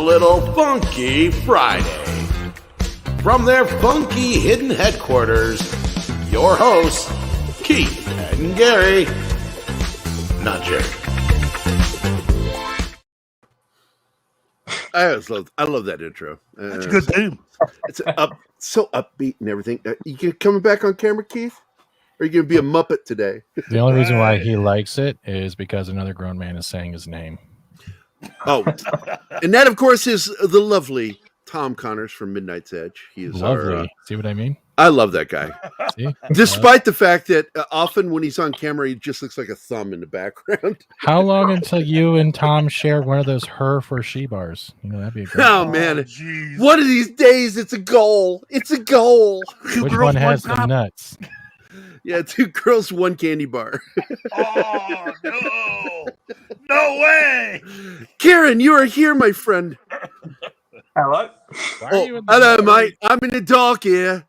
little funky Friday. From their funky hidden headquarters, your hosts, Keith and Gary. Not Jerry. I love that intro. It's a good theme. It's so upbeat and everything. You coming back on camera, Keith? Or are you going to be a Muppet today? The only reason why he likes it is because another grown man is saying his name. Oh, and that, of course, is the lovely Tom Connors from Midnight's Edge. He is lovely. See what I mean? I love that guy. See? Despite the fact that often when he's on camera, he just looks like a thumb in the background. How long until you and Tom share one of those her for she bars? You know, that'd be a great. Oh, man. One of these days, it's a goal. It's a goal. Which one has the nuts? Yeah, 2 girls, 1 candy bar. Oh, no. No way. Kieran, you are here, my friend. Hello. Hello, mate. I'm in the dark here.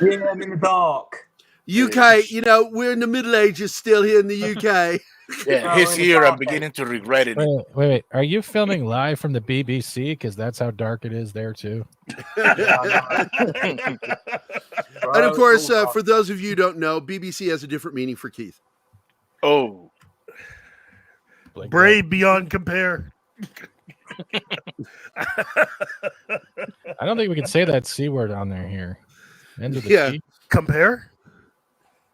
Yeah, I'm in the dark. UK, you know, we're in the Middle Ages still here in the UK. Yeah, he's here. I'm beginning to regret it. Wait. Are you filming live from the BBC? Because that's how dark it is there, too. And of course, for those of you who don't know, BBC has a different meaning for Keith. Oh. Brave beyond compare. I don't think we can say that C word on there here. Ends with the T. Compare?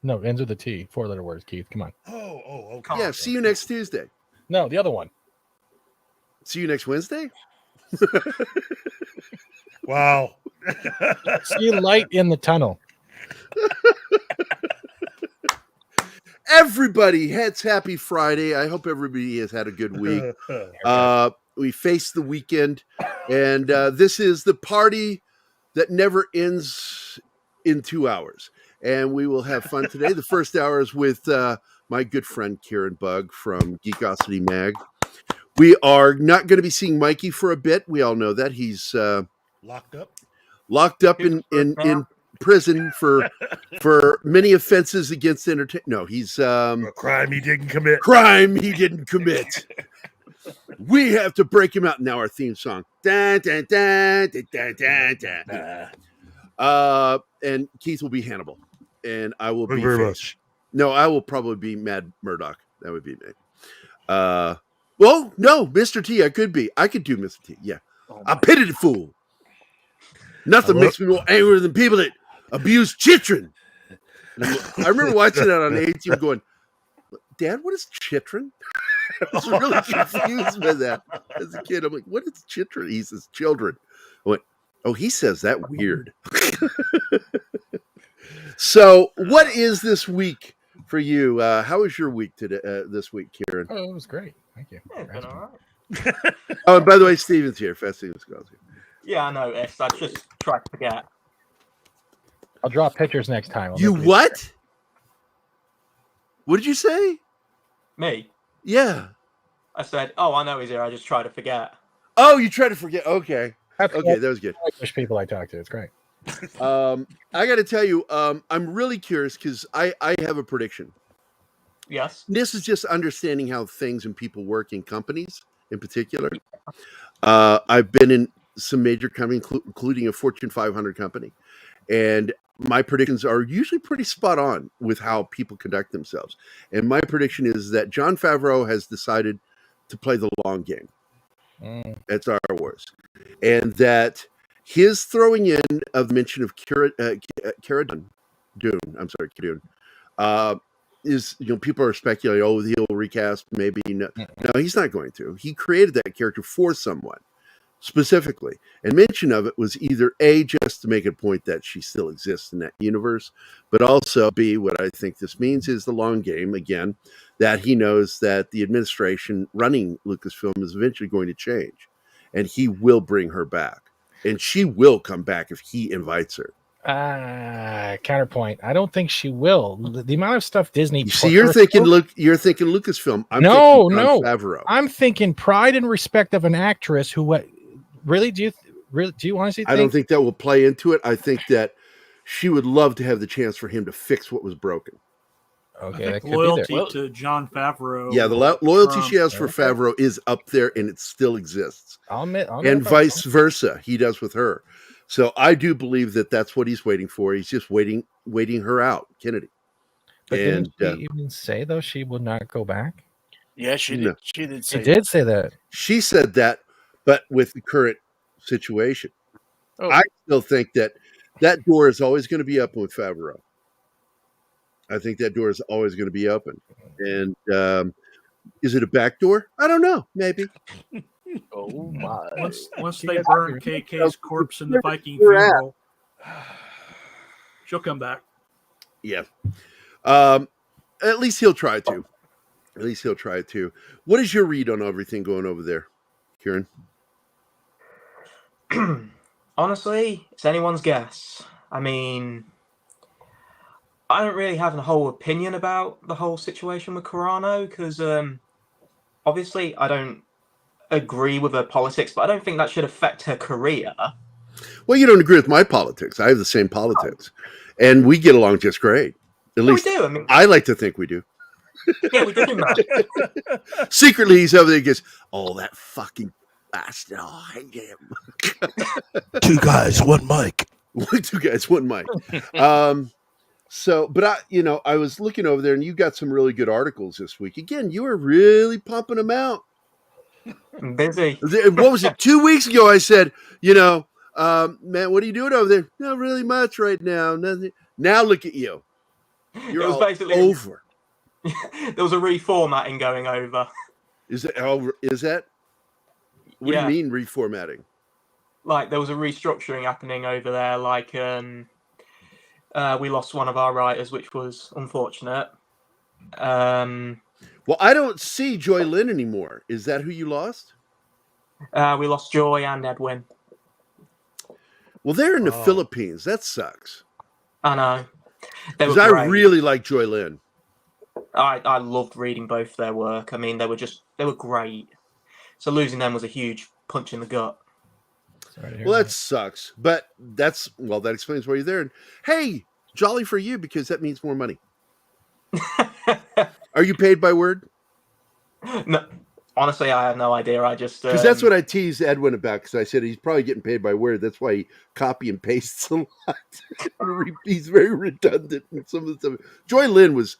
No, ends with the T. 4-letter words, Keith. Come on. Oh, okay. Yeah, see you next Tuesday. No, the other one. See you next Wednesday? Wow. See light in the tunnel. Everybody, it's happy Friday. I hope everybody has had a good week. We face the weekend, and this is the party that never ends in 2 hours. And we will have fun today. The first hour is with my good friend Kieran Bugg from Geekosity Mag. We are not going to be seeing Mikey for a bit. We all know that he's locked up in prison for many offenses against entertainment. No, he's a crime he didn't commit. We have to break him out. Now our theme song. Dun, dun, dun, dun, dun, dun, dun. And Keith will be Hannibal, and I will be Fish. No, I will probably be Mad Murdoch. That would be me. Well, no, Mr. T. I could do Mr. T. Yeah, a pitied fool. Nothing makes me more angry than people that abuse children. I remember watching that on A-Team going, Dad, what is chitrin? I was really confused by that as a kid. I'm like, what is chitrin? He says children. I went, oh, he says that weird. So what is this week for you? How was your week today? This week, Kieran? Oh, it was great. Thank you. Yeah, been all right. Oh, and by the way, Steven's here. Fast Steven's girls here. Yeah, I noticed. I just tried to forget. I'll draw pictures next time. You what? What did you say? Me? Yeah. I said, oh, I know he's here. I just tried to forget. Oh, you tried to forget. Okay. Okay, that was good. I wish people I talk to. It's great. I got to tell you, I'm really curious because I have a prediction. Yes. This is just understanding how things and people work in companies in particular. I've been in some major companies, including a Fortune 500 company. And my predictions are usually pretty spot on with how people conduct themselves. And my prediction is that Jon Favreau has decided to play the long game at Star Wars. And that his throwing in of mention of Cara Dune, is, you know, people are speculating, oh, he'll recast, maybe. No, he's not going to. He created that character for someone specifically. And mention of it was either A, just to make a point that she still exists in that universe, but also B, what I think this means is the long game, again, that he knows that the administration running Lucasfilm is eventually going to change. And he will bring her back. And she will come back if he invites her. Counterpoint. I don't think she will. The amount of stuff Disney. See, you're thinking Lucasfilm. I'm no. Favreau. I'm thinking pride and respect of an actress who. Really? Do you honestly think? I don't think that will play into it. I think that she would love to have the chance for him to fix what was broken. Okay, I that think could be there. loyalty to Jon Favreau. Yeah, the will loyalty trump- she has for Okay. Favreau is up there, and it still exists. I'll admit, And vice versa, he does with her. So I do believe that that's what he's waiting for. He's just waiting her out, Kennedy. But And didn't she even say though she would not go back? Yeah, she did. No. She did She say did say that. she said that, but with the current situation, Oh. I still think that door is always going to be open with Favreau. I think that door is always going to be open. And is it a back door? I don't know. Maybe. Oh my. Once She they has burn to- KK's corpse in the Viking We're at. funeral, she'll come back. Yeah. At least he'll try to. At least he'll try to. What is your read on everything going over there, Kieran? Honestly, it's anyone's guess. I mean, I don't really have a whole opinion about the whole situation with Carano because obviously I don't agree with her politics, but I don't think that should affect her career. Well, you don't agree with my politics. I have the same politics. And we get along just great. At Yeah, least we do. I mean, I like to think we do. yeah, we do. Man. Secretly, he's over there and goes, oh, that fucking bastard. Oh, I hate him. 2 guys, 1 mic. 2 guys, 1 mic. So, but I was looking over there and you got some really good articles this week. Again, you were really pumping them out. I'm busy. What was it? 2 weeks ago, I said, man, what are you doing over there? Not really much right now. Nothing. Now look at you. You're It was all basically over. there was a reformatting going over. Is that? What Yeah. do you mean reformatting? Like there was a restructuring happening over there. Like we lost one of our writers, which was unfortunate. Well, I don't see Joy Lynn anymore. Is that who you lost? We lost Joy and Edwin. Well, they're in the Oh. Philippines. That sucks. I know. They were Because I great. really like Joy Lynn. I loved reading both their work. I mean, they were great. So losing them was a huge punch in the gut. Sorry to hear Well, that. that sucks. But that explains why you're there. And hey, jolly for you, because that means more money. Are you paid by word? No, honestly, I have no idea. I just Because that's what I teased Edwin about. Because I said he's probably getting paid by word. That's why he copy and pastes a lot. He's very redundant in some of the stuff. Joy Lynn was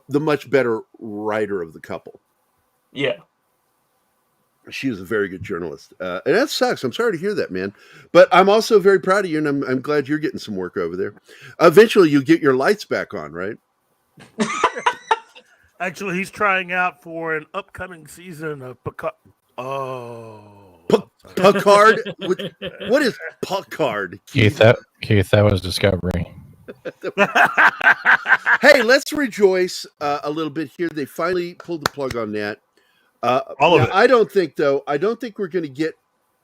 the much better writer of the couple. Yeah. She was a very good journalist. And that sucks. I'm sorry to hear that, man. But I'm also very proud of you, and I'm glad you're getting some work over there. Eventually, you'll get your lights back on, right? Actually, he's trying out for an upcoming season of Picard. Oh. Picard? What is Picard? Keith, that was Discovery. Hey, let's rejoice a little bit here. They finally pulled the plug on that. All of it. I don't think we're going to get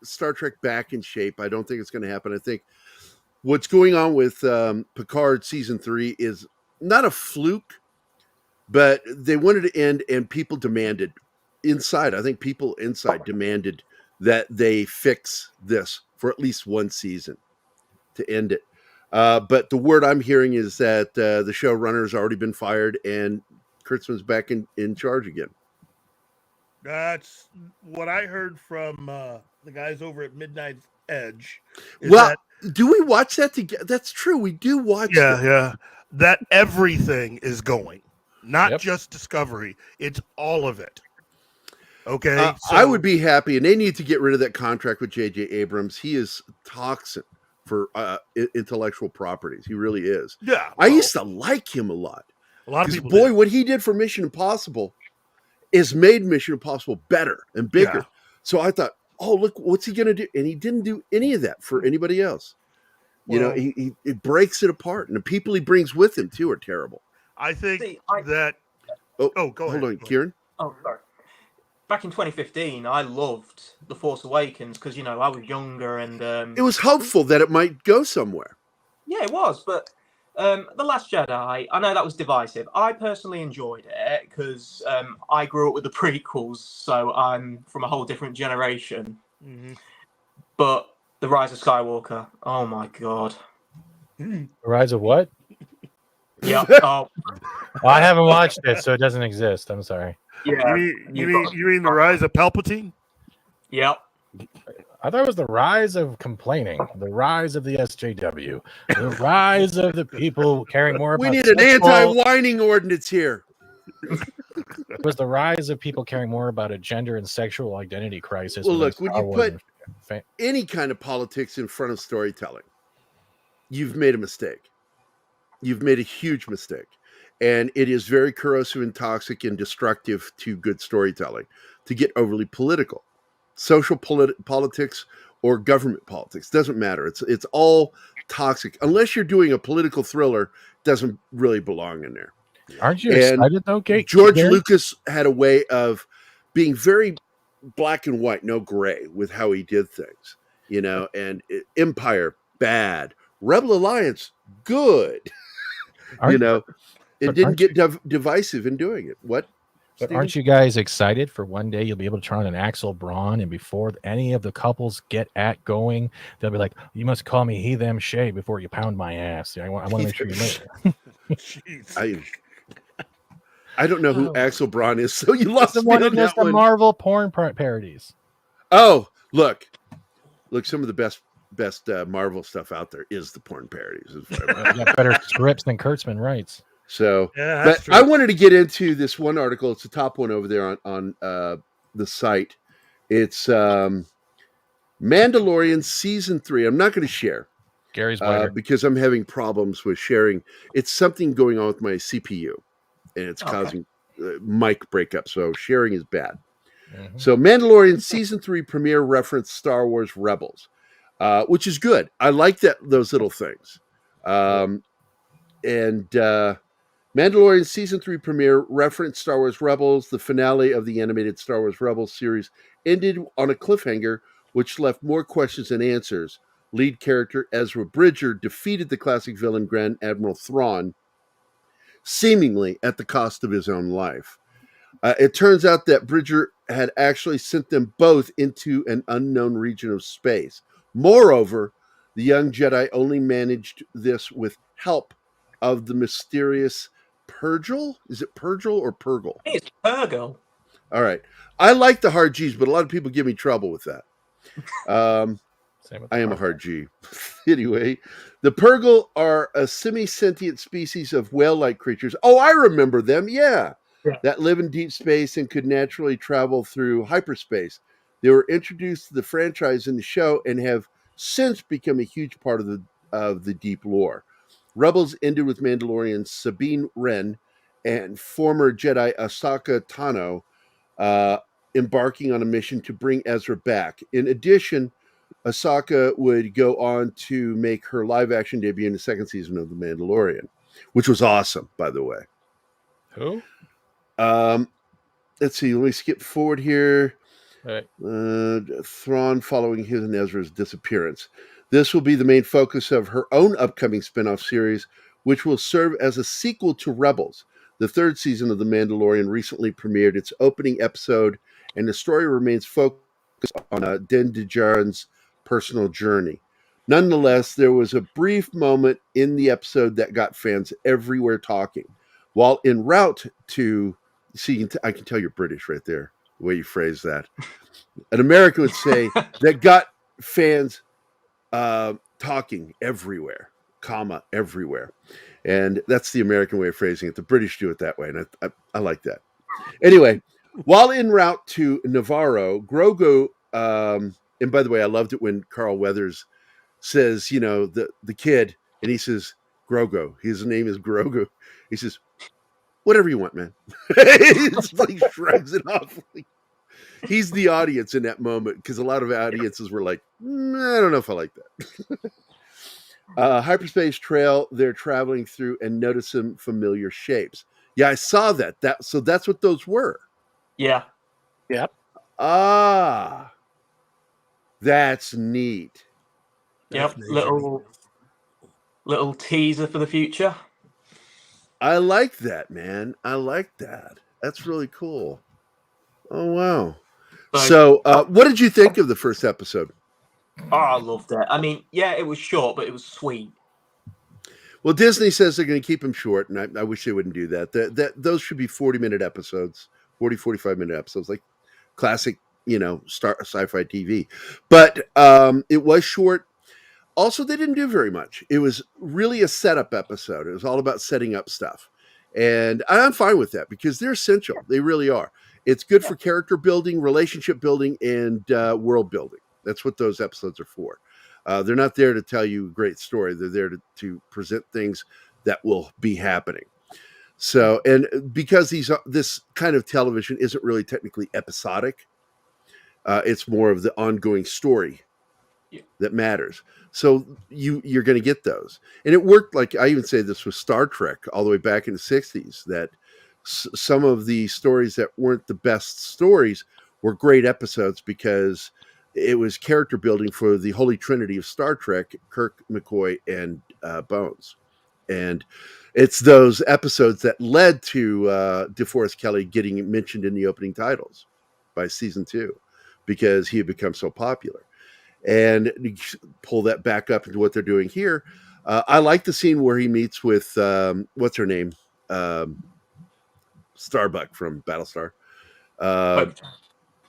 Star Trek back in shape. I don't think it's going to happen. I think what's going on with Picard season 3 is not a fluke, but they wanted to end, and people demanded inside. I think people inside demanded that they fix this for at least one season to end it. But the word I'm hearing is that the showrunner's already been fired and Kurtzman's back in charge again. That's what I heard from the guys over at Midnight Edge. is Well, that, do we watch that together? That's true. We do watch that. yeah, that everything is going, not Yep. just Discovery. It's all of it. Okay, I would be happy, and they need to get rid of that contract with J.J. Abrams. He is toxic for intellectual properties. He really is. Yeah, I well, used to like him a lot. a lot of Because, people. boy, did. what he did for Mission Impossible is made Mission Impossible better and bigger. Yeah. So I thought, oh, look, what's he going to do? And he didn't do any of that for anybody else. Well, he breaks it apart. And the people he brings with him, too, are terrible. I think See, that. Oh, Oh, go ahead. hold on, Go ahead. Kieran. Oh, sorry. Back in 2015, I loved The Force Awakens because, I was younger and... It was hopeful that it might go somewhere. Yeah, it was, but The Last Jedi, I know that was divisive. I personally enjoyed it because I grew up with the prequels, so I'm from a whole different generation. Mhm. But The Rise of Skywalker, oh my god. The Rise of what? Yeah. Oh, Well, I haven't watched it, so it doesn't exist. I'm sorry. yeah. You mean the rise of Palpatine? Yep. I thought it was the rise of complaining, the rise of the SJW, the rise of the people caring more We about need an anti-whining ordinance here. It was the rise of people caring more about a gender and sexual identity crisis. Well, within look, when Star you Wars put and any kind of politics in front of storytelling, you've made a mistake. You've made a huge mistake. And it is very corrosive and toxic and destructive to good storytelling to get overly political. Social politics or government politics, doesn't matter. It's all toxic. Unless you're doing a political thriller, doesn't really belong in there. Aren't you And excited though, Kate? George Lucas had a way of being very black and white, no gray, with how he did things, you know. And Empire, bad. Rebel Alliance, good. You know, it didn't get divisive in doing it. What? But Steven? aren't you guys excited for one day you'll be able to turn on an Axel Braun, and before any of the couples get at going, they'll be like, "You must call me he, them, Shay before you pound my ass." I want to make sure you know. Jeez. I don't know who Axel Braun is, so you lost the me one on who does that the one. Marvel porn parodies. Oh, look, some of the best Marvel stuff out there is the porn parodies. Got better scripts than Kurtzman writes. So, Yeah, but true. I wanted to get into this one article. It's the top one over there on the site. It's Mandalorian season 3. I'm not going to share Gary's because I'm having problems with sharing. It's something going on with my CPU, and it's causing mic breakup. So sharing is bad. Mm-hmm. So Mandalorian season 3 premiere reference Star Wars Rebels, which is good. I like those little things. Mandalorian season 3 premiere referenced Star Wars Rebels. The finale of the animated Star Wars Rebels series ended on a cliffhanger, which left more questions than answers. Lead character Ezra Bridger defeated the classic villain Grand Admiral Thrawn, seemingly at the cost of his own life. It turns out that Bridger had actually sent them both into an unknown region of space. Moreover, the young Jedi only managed this with help of the mysterious Purgle? Is it Purgle or Purgle? It's Purgle. All right. I like the hard G's, but a lot of people give me trouble with that. I am a hard G. Anyway, the Purgle are a semi-sentient species of whale-like creatures. Oh, I remember them. Yeah. That live in deep space and could naturally travel through hyperspace. They were introduced to the franchise in the show and have since become a huge part of the deep lore. Rebels ended with Mandalorian Sabine Wren and former Jedi Ahsoka Tano embarking on a mission to bring Ezra back. In addition, Ahsoka would go on to make her live-action debut in the second season of The Mandalorian, which was awesome, by the way. Who? Let's see. Let me skip forward here. Right. Thrawn following his and Ezra's disappearance. This will be the main focus of her own upcoming spin-off series, which will serve as a sequel to Rebels. The third season of The Mandalorian recently premiered its opening episode, and the story remains focused on Din Djarin's personal journey. Nonetheless, there was a brief moment in the episode that got fans everywhere talking. While en route to... See, I can tell you're British right there, the way you phrase that. An American would say that got fans... talking everywhere, everywhere. And that's the American way of phrasing it. The British do it that way, and I like that. Anyway, while en route to Navarro, Grogu, and by the way, I loved it when Carl Weathers says, you know, the kid, and he says, Grogu. His name is Grogu. He says, whatever you want, man. It's like shrugs it off. He's the audience in that moment, because a lot of audiences were like, I don't know if I like that. Hyperspace trail they're traveling through and notice some familiar shapes. Yeah, I saw that. So that's what those were. Yeah. Yep. Ah, that's neat. Yep. Little teaser for the future. I like that, man. I like that. That's really cool. Oh, wow. So, what did you think of the first episode? Oh, I loved it. I mean, yeah, it was short, but it was sweet. Well, Disney says they're going to keep them short, and I wish they wouldn't do that. Those should be 40-minute episodes, 45-minute episodes, like classic, sci-fi TV. But it was short. Also, they didn't do very much. It was really a setup episode. It was all about setting up stuff. And I'm fine with that because they're essential. They really are. It's good for character building, relationship building, and world building. That's what those episodes are for. They're not there to tell you a great story. They're there to present things that will be happening. So, and because this kind of television isn't really technically episodic, it's more of the ongoing story that matters. So you're going to get those. And it worked, like I even say this with Star Trek all the way back in the 60s, that some of the stories that weren't the best stories were great episodes because it was character building for the holy trinity of Star Trek, Kirk, McCoy, and Bones. And it's those episodes that led to DeForest Kelley getting mentioned in the opening titles by season 2 because he had become so popular. And pull that back up into what they're doing here. I like the scene where he meets with, what's her name? Starbuck from Battlestar. Katie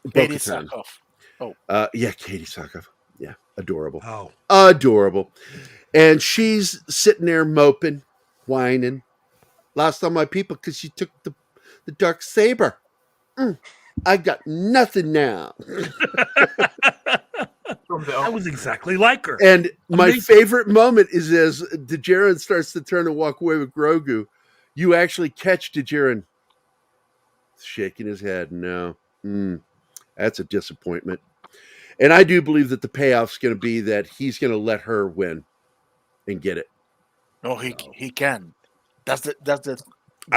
Bo-Katan. Sackhoff. Katie Sackhoff. Yeah, adorable. Oh, Adorable. And she's sitting there moping, whining. Lost all my people because you took the dark saber. I got nothing now. that was exactly like her. And my Amazing. favorite moment is as Djarin starts to turn and walk away with Grogu, you actually catch Djarin shaking his head. No, that's a disappointment. And I do believe that the payoff's going to be that he's going to let her win and get it. No, he can. I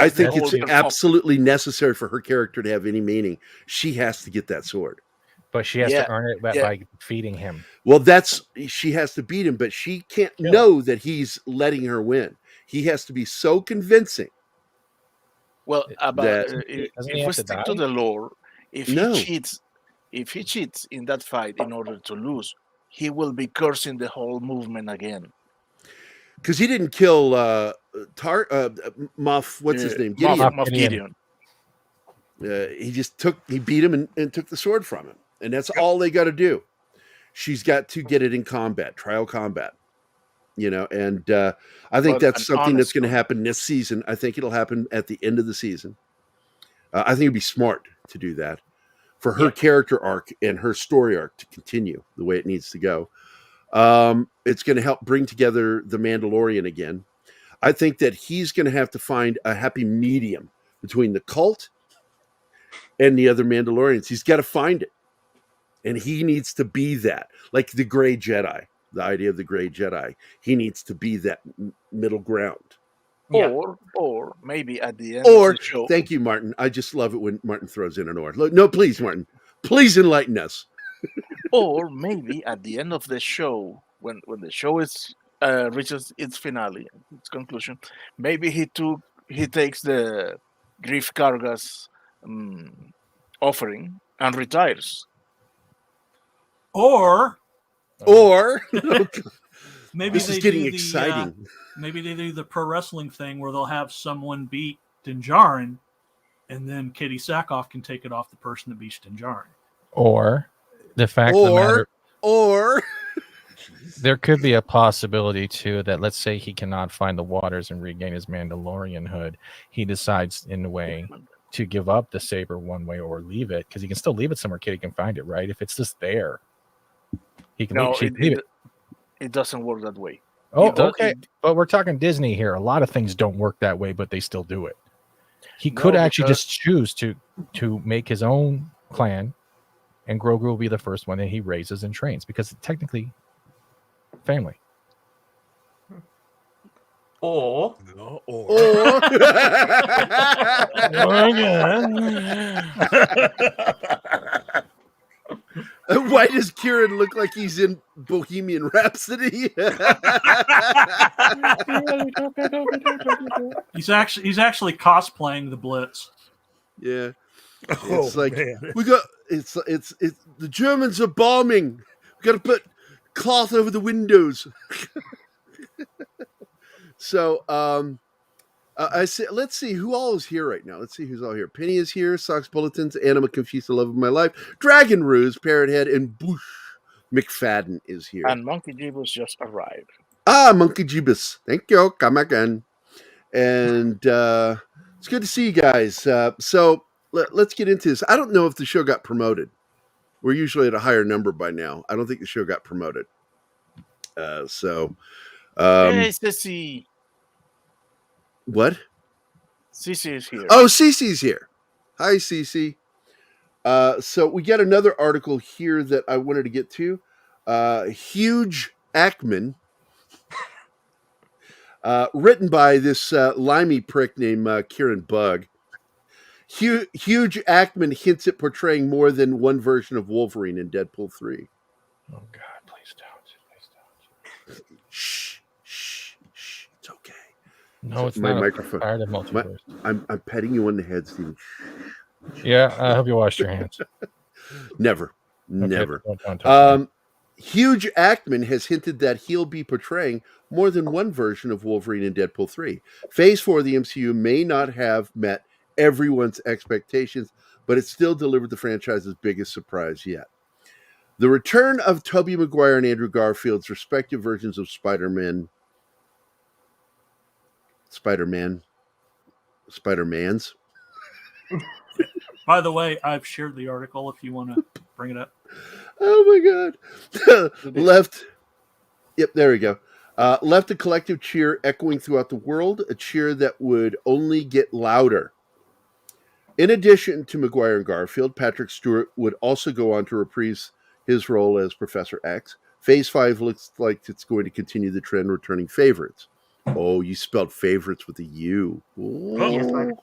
think it's absolutely necessary for her character to have any meaning. She has to get that sword. But she has to earn it by feeding him. Well, she has to beat him, but she can't know that he's letting her win. He has to be so convincing. Well, if we stick to the lore, if he cheats in that fight in order to lose, he will be cursing the whole movement again. Because he didn't kill Moff. What's his name? Moff Gideon. He beat him and took the sword from him. And that's all they got to do. She's got to get it in combat, trial combat. And I think that's something that's going to happen this season. I think it'll happen at the end of the season. I think it'd be smart to do that for her character arc and her story arc to continue the way it needs to go. It's going to help bring together the Mandalorian again. I think that he's going to have to find a happy medium between the cult and the other Mandalorians. He's got to find it. And he needs to be that, like the Gray Jedi, the idea of the Gray Jedi. He needs to be that middle ground. Or maybe at the end of the show. Thank you, Martin. I just love it when Martin throws in an or. No, please, Martin. Please enlighten us. Or maybe at the end of the show, when the show reaches its finale, its conclusion, maybe he takes the Grief Karga's offering and retires. Or maybe this is getting exciting. Maybe they do the pro wrestling thing where they'll have someone beat Din Djarin, and then Katie Sackhoff can take it off the person that beats Din Djarin. Or the fact of the matter, or there could be a possibility too that, let's say he cannot find the waters and regain his Mandalorian hood, he decides in a way to give up the saber one way or leave it, because he can still leave it somewhere. Kitty can find it, right? If it's just there, he can leave it. It doesn't work that way. Oh, okay. But we're talking Disney here. A lot of things don't work that way, but they still do it. He could actually just choose to make his own clan, and Grogu will be the first one that he raises and trains, because it's technically family. Or why does Kieran look like he's in Bohemian Rhapsody? He's actually cosplaying the Blitz. Yeah. It's the Germans are bombing. We got to put cloth over the windows. So, let's see who all is here right now. Let's see who's all here. Penny is here. Socks Bulletins, Anima Confused, the Love of My Life, Dragon Ruse, Parrothead, and Boosh McFadden is here. And Monkey Jeebus just arrived. Monkey Jeebus. Thank you. Come again. And it's good to see you guys. So let's get into this. I don't know if the show got promoted. We're usually at a higher number by now. I don't think the show got promoted. Hey, Sissy. What? Cece is here. Oh, Cece's here. Hi, Cece. So we got another article here that I wanted to get to. Huge Ackman, written by this limey prick named Kieran Bugg. Huge Ackman hints at portraying more than one version of Wolverine in Deadpool 3. Oh, God, please don't. Shh. It's okay. No, it's my not. microphone. I'm tired of multiverse. I'm petting you on the head, Steven. Yeah, I hope you washed your hands. Never. Don't touch me. Huge Ackman has hinted that he'll be portraying more than one version of Wolverine in Deadpool 3. Phase 4 of the MCU may not have met everyone's expectations, but it still delivered the franchise's biggest surprise yet. The return of Tobey Maguire and Andrew Garfield's respective versions of Spider-Man's. By the way, I've shared the article if you want to bring it up. Oh my God. Left. Yep, there we go. Left a collective cheer echoing throughout the world, a cheer that would only get louder. In addition to Maguire and Garfield, Patrick Stewart would also go on to reprise his role as Professor X. Phase 5 looks like it's going to continue the trend, returning favorites. Oh, you spelled favorites with a U. Rule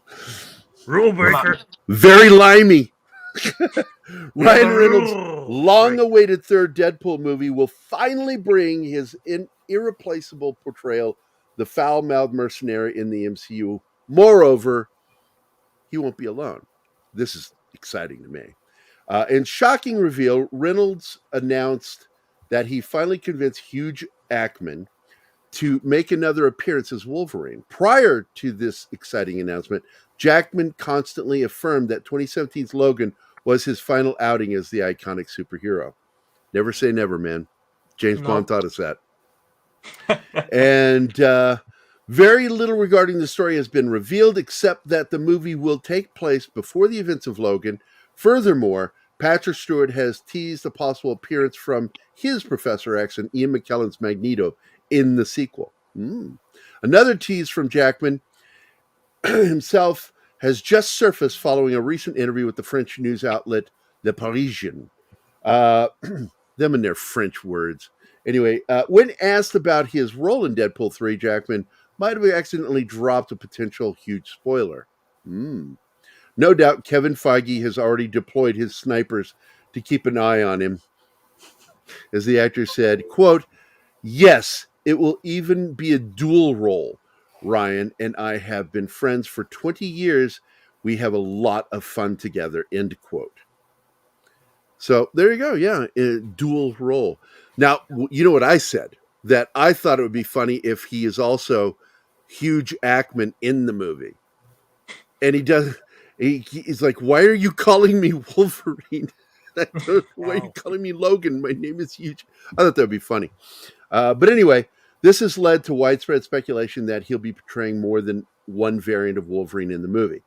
breaker. Very limey. Ryan Reynolds' long-awaited third Deadpool movie will finally bring his irreplaceable portrayal, the foul-mouthed mercenary in the MCU. Moreover, he won't be alone. This is exciting to me. In shocking reveal, Reynolds announced that he finally convinced Huge Ackman to make another appearance as Wolverine. Prior to this exciting announcement, Jackman constantly affirmed that 2017's Logan was his final outing as the iconic superhero. Never say never, man. James Bond taught us that. And very little regarding the story has been revealed, except that the movie will take place before the events of Logan. Furthermore, Patrick Stewart has teased a possible appearance from his Professor X and Ian McKellen's Magneto in the sequel. Another tease from Jackman himself has just surfaced following a recent interview with the French news outlet Le Parisien. Them and their French words. Anyway, when asked about his role in Deadpool 3, Jackman might have accidentally dropped a potential huge spoiler. No doubt Kevin Feige has already deployed his snipers to keep an eye on him. As the actor said, quote, "Yes, it will even be a dual role. Ryan and I have been friends for 20 years. We have a lot of fun together," end quote. So there you go. Yeah, a dual role. Now, you know what I said? That I thought it would be funny if he is also Huge Ackman in the movie. And he does. He's like, "Why are you calling me Wolverine? Why are you calling me Logan? My name is Huge." I thought that would be funny. But anyway, this has led to widespread speculation that he'll be portraying more than one variant of Wolverine in the movie.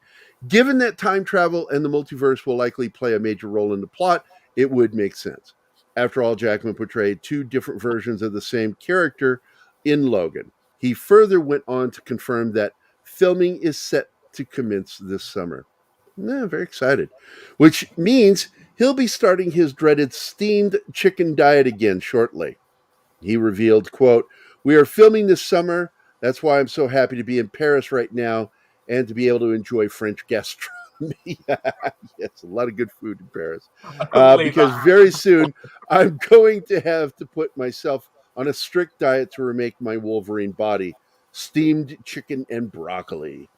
Given that time travel and the multiverse will likely play a major role in the plot, it would make sense. After all, Jackman portrayed two different versions of the same character in Logan. He further went on to confirm that filming is set to commence this summer. Very excited. Which means he'll be starting his dreaded steamed chicken diet again shortly. He revealed, quote, "We are filming this summer. That's why I'm so happy to be in Paris right now and to be able to enjoy French gastronomy." Yes, a lot of good food in Paris. Because very soon I'm going to have to put myself on a strict diet to remake my Wolverine body. Steamed chicken and broccoli.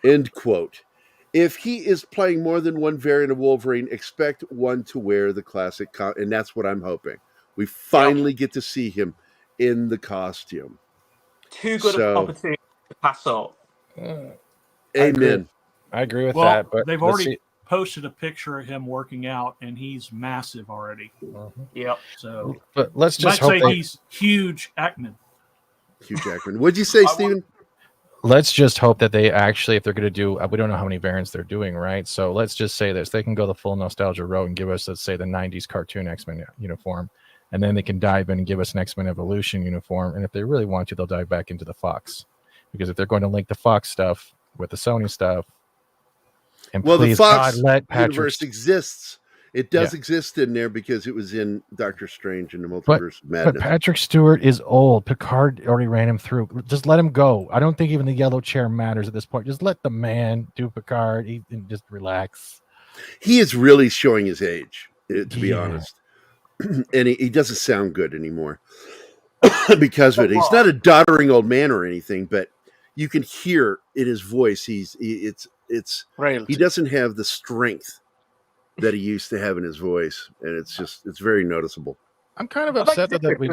End quote. If he is playing more than one variant of Wolverine, expect one to wear the classic and that's what I'm hoping. We finally get to see him in the costume. Too good an opportunity to pass up. Amen. I agree with Well, that. But they've already posted a picture of him working out, and he's massive already. Yep. So, but let's just might hope say he's Hugh Jackman. Hugh Jackman. What'd you say, Steven? Let's just hope that they actually, if they're going to do, we don't know how many variants they're doing, right? So let's just say this: they can go the full nostalgia road and give us, let's say, the '90s cartoon X-Men uniform, and then they can dive in and give us an X-Men Evolution uniform. And if they really want to, they'll dive back into the Fox, because if they're going to link the Fox stuff with the Sony stuff, and please, the Fox God, let Patrick universe exists. It does exist in there because it was in Doctor Strange and the Multiverse of Madness. But Patrick Stewart is old. Picard already ran him through. Just let him go. I don't think even the yellow chair matters at this point. Just let the man do Picard and just relax. He is really showing his age, to be honest. And he doesn't sound good anymore because of it. He's not a doddering old man or anything, but you can hear in his voice he doesn't have the strength that he used to have in his voice, and it's very noticeable. I'm kind of upset that we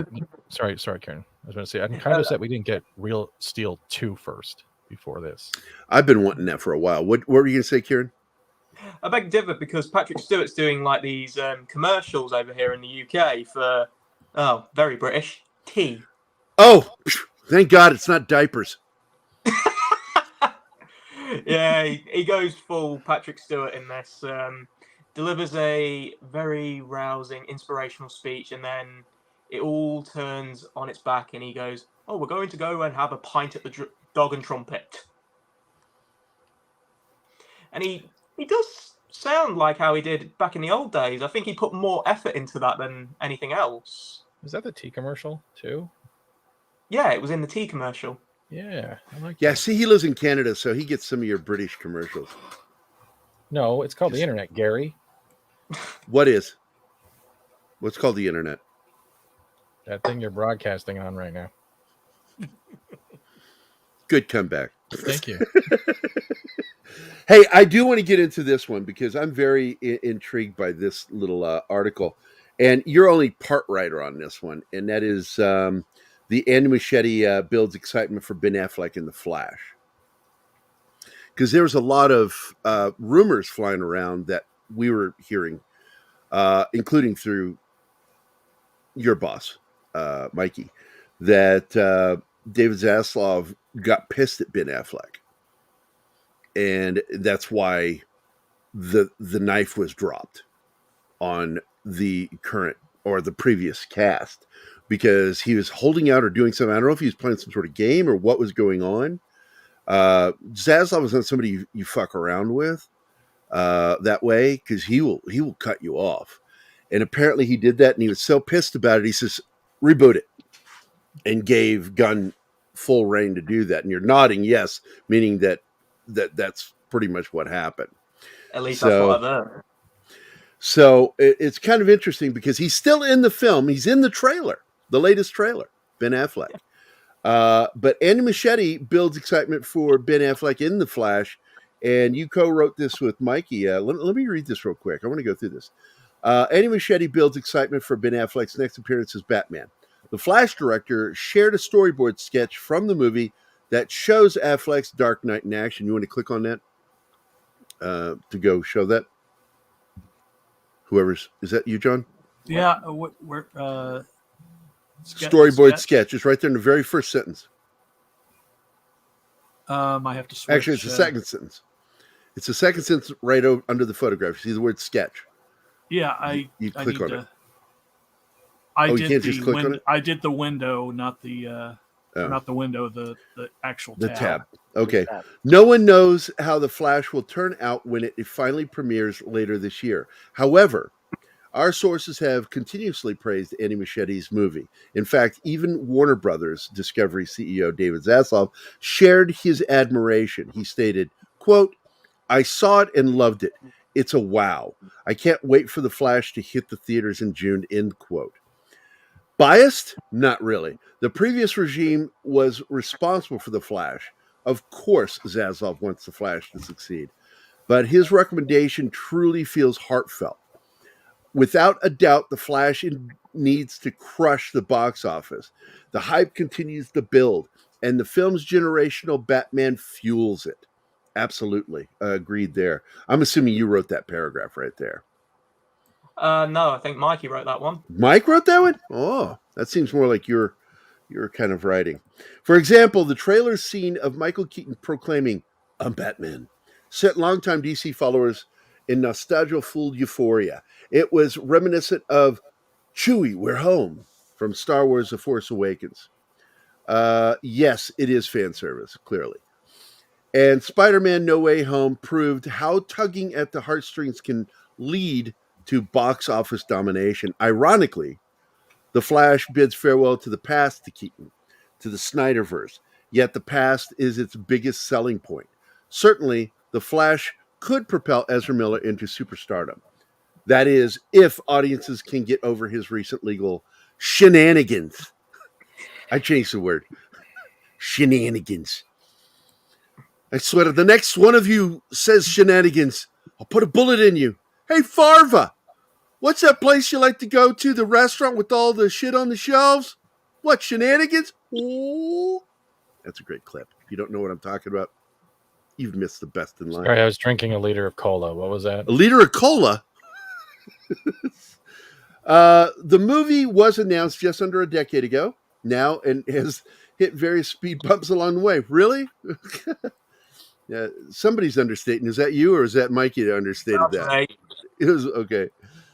sorry Kieran, I was going to say I'm kind of upset we didn't get Real Steel 2 first before this. I've been wanting that for a while. What were you going to say, Kieran? I beg to differ, because Patrick Stewart's doing like these commercials over here in the UK for very British tea. Oh, thank God it's not diapers. Yeah, he goes full Patrick Stewart in this. Delivers a very rousing, inspirational speech, and then it all turns on its back, and he goes, "Oh, we're going to go and have a pint at the Dog and Trumpet." And he does sound like how he did back in the old days. I think he put more effort into that than anything else. Was that the tea commercial too? Yeah, it was in the tea commercial. Yeah, I like Yeah, that. see, he lives in Canada, so he gets some of your British commercials. No, it's called the internet, Gary. What's called the internet? That thing you're broadcasting on right now. Good comeback. Thank you. Hey, I do want to get into this one because I'm very intrigued by this little article, and you're only part writer on this one, and that is the Andy Muschietti builds excitement for Ben Affleck in The Flash. Because there was a lot of rumors flying around that we were hearing, including through your boss, Mikey, that David Zaslav got pissed at Ben Affleck. And that's why the knife was dropped on the current or the previous cast, because he was holding out or doing something. I don't know if he was playing some sort of game or what was going on. Zaslav is not somebody you fuck around with that way, because he will cut you off. And apparently he did that, and he was so pissed about it, he says, reboot it, and gave Gunn full reign to do that. And you're nodding yes, meaning that's pretty much what happened. At least that's what I've heard. So it's kind of interesting because he's still in the film. He's in the trailer, the latest trailer, Ben Affleck. But Andy Muschietti builds excitement for Ben Affleck in The Flash. And you co-wrote this with Mikey. Let me read this real quick. I want to go through this. Andy Muschietti builds excitement for Ben Affleck's next appearance as Batman. The Flash director shared a storyboard sketch from the movie that shows Affleck's Dark Knight in action. You want to click on that to go show that? Is that you, John? Yeah, storyboard sketch is right there in the very first sentence. I have to switch. Actually, it's the second sentence. It's the second sentence right under the photograph. You see the word sketch. Yeah, you click on it. I did the window, not the window, the actual tab. The tab. Okay. No one knows how The Flash will turn out when it finally premieres later this year. However, our sources have continuously praised Andy Muschietti's movie. In fact, even Warner Brothers Discovery CEO David Zaslav shared his admiration. He stated, quote, "I saw it and loved it. It's a wow. I can't wait for The Flash to hit the theaters in June," end quote. Biased? Not really. The previous regime was responsible for The Flash. Of course, Zaslav wants The Flash to succeed, but his recommendation truly feels heartfelt. Without a doubt, The Flash needs to crush the box office. The hype continues to build. and the film's generational Batman fuels it. Absolutely. Agreed there. I'm assuming you wrote that paragraph right there. No, I think Mikey wrote that one. Mike wrote that one? Oh, that seems more like your kind of writing. For example, the trailer scene of Michael Keaton proclaiming, "I'm Batman," set longtime DC followers in nostalgia-fueled euphoria. It was reminiscent of "Chewie, we're home" from Star Wars The Force Awakens. Yes, it is fan service, clearly. And Spider-Man No Way Home proved how tugging at the heartstrings can lead to box office domination. Ironically, The Flash bids farewell to the past to Keaton, to the Snyderverse, yet the past is its biggest selling point. Certainly, The Flash could propel Ezra Miller into superstardom. That is, if audiences can get over his recent legal shenanigans. I changed the word. Shenanigans. I swear, if the next one of you says shenanigans, I'll put a bullet in you. Hey, Farva, what's that place you like to go to, the restaurant with all the shit on the shelves? What, shenanigans? Ooh. That's a great clip. If you don't know what I'm talking about, you've missed the best in line. Sorry, I was drinking a liter of cola. What was that? A liter of cola? The movie was announced just under a decade ago now and has hit various speed bumps along the way. Really? Somebody's understating. Is that you or is that Mikey that understated that? Right. It was okay.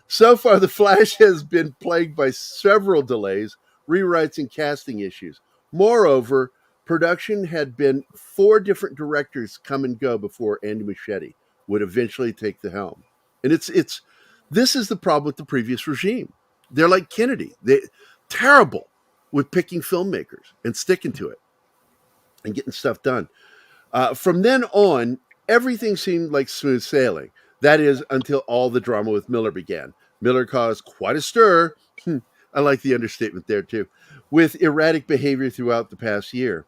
So far, The Flash has been plagued by several delays, rewrites, and casting issues. Moreover, production had been 4 different directors come and go before Andy Muschietti would eventually take the helm. And this is the problem with the previous regime. They're like Kennedy. They're terrible with picking filmmakers and sticking to it and getting stuff done. From then on, everything seemed like smooth sailing. That is, until all the drama with Miller began. Miller caused quite a stir. I like the understatement there, too, with erratic behavior throughout the past year.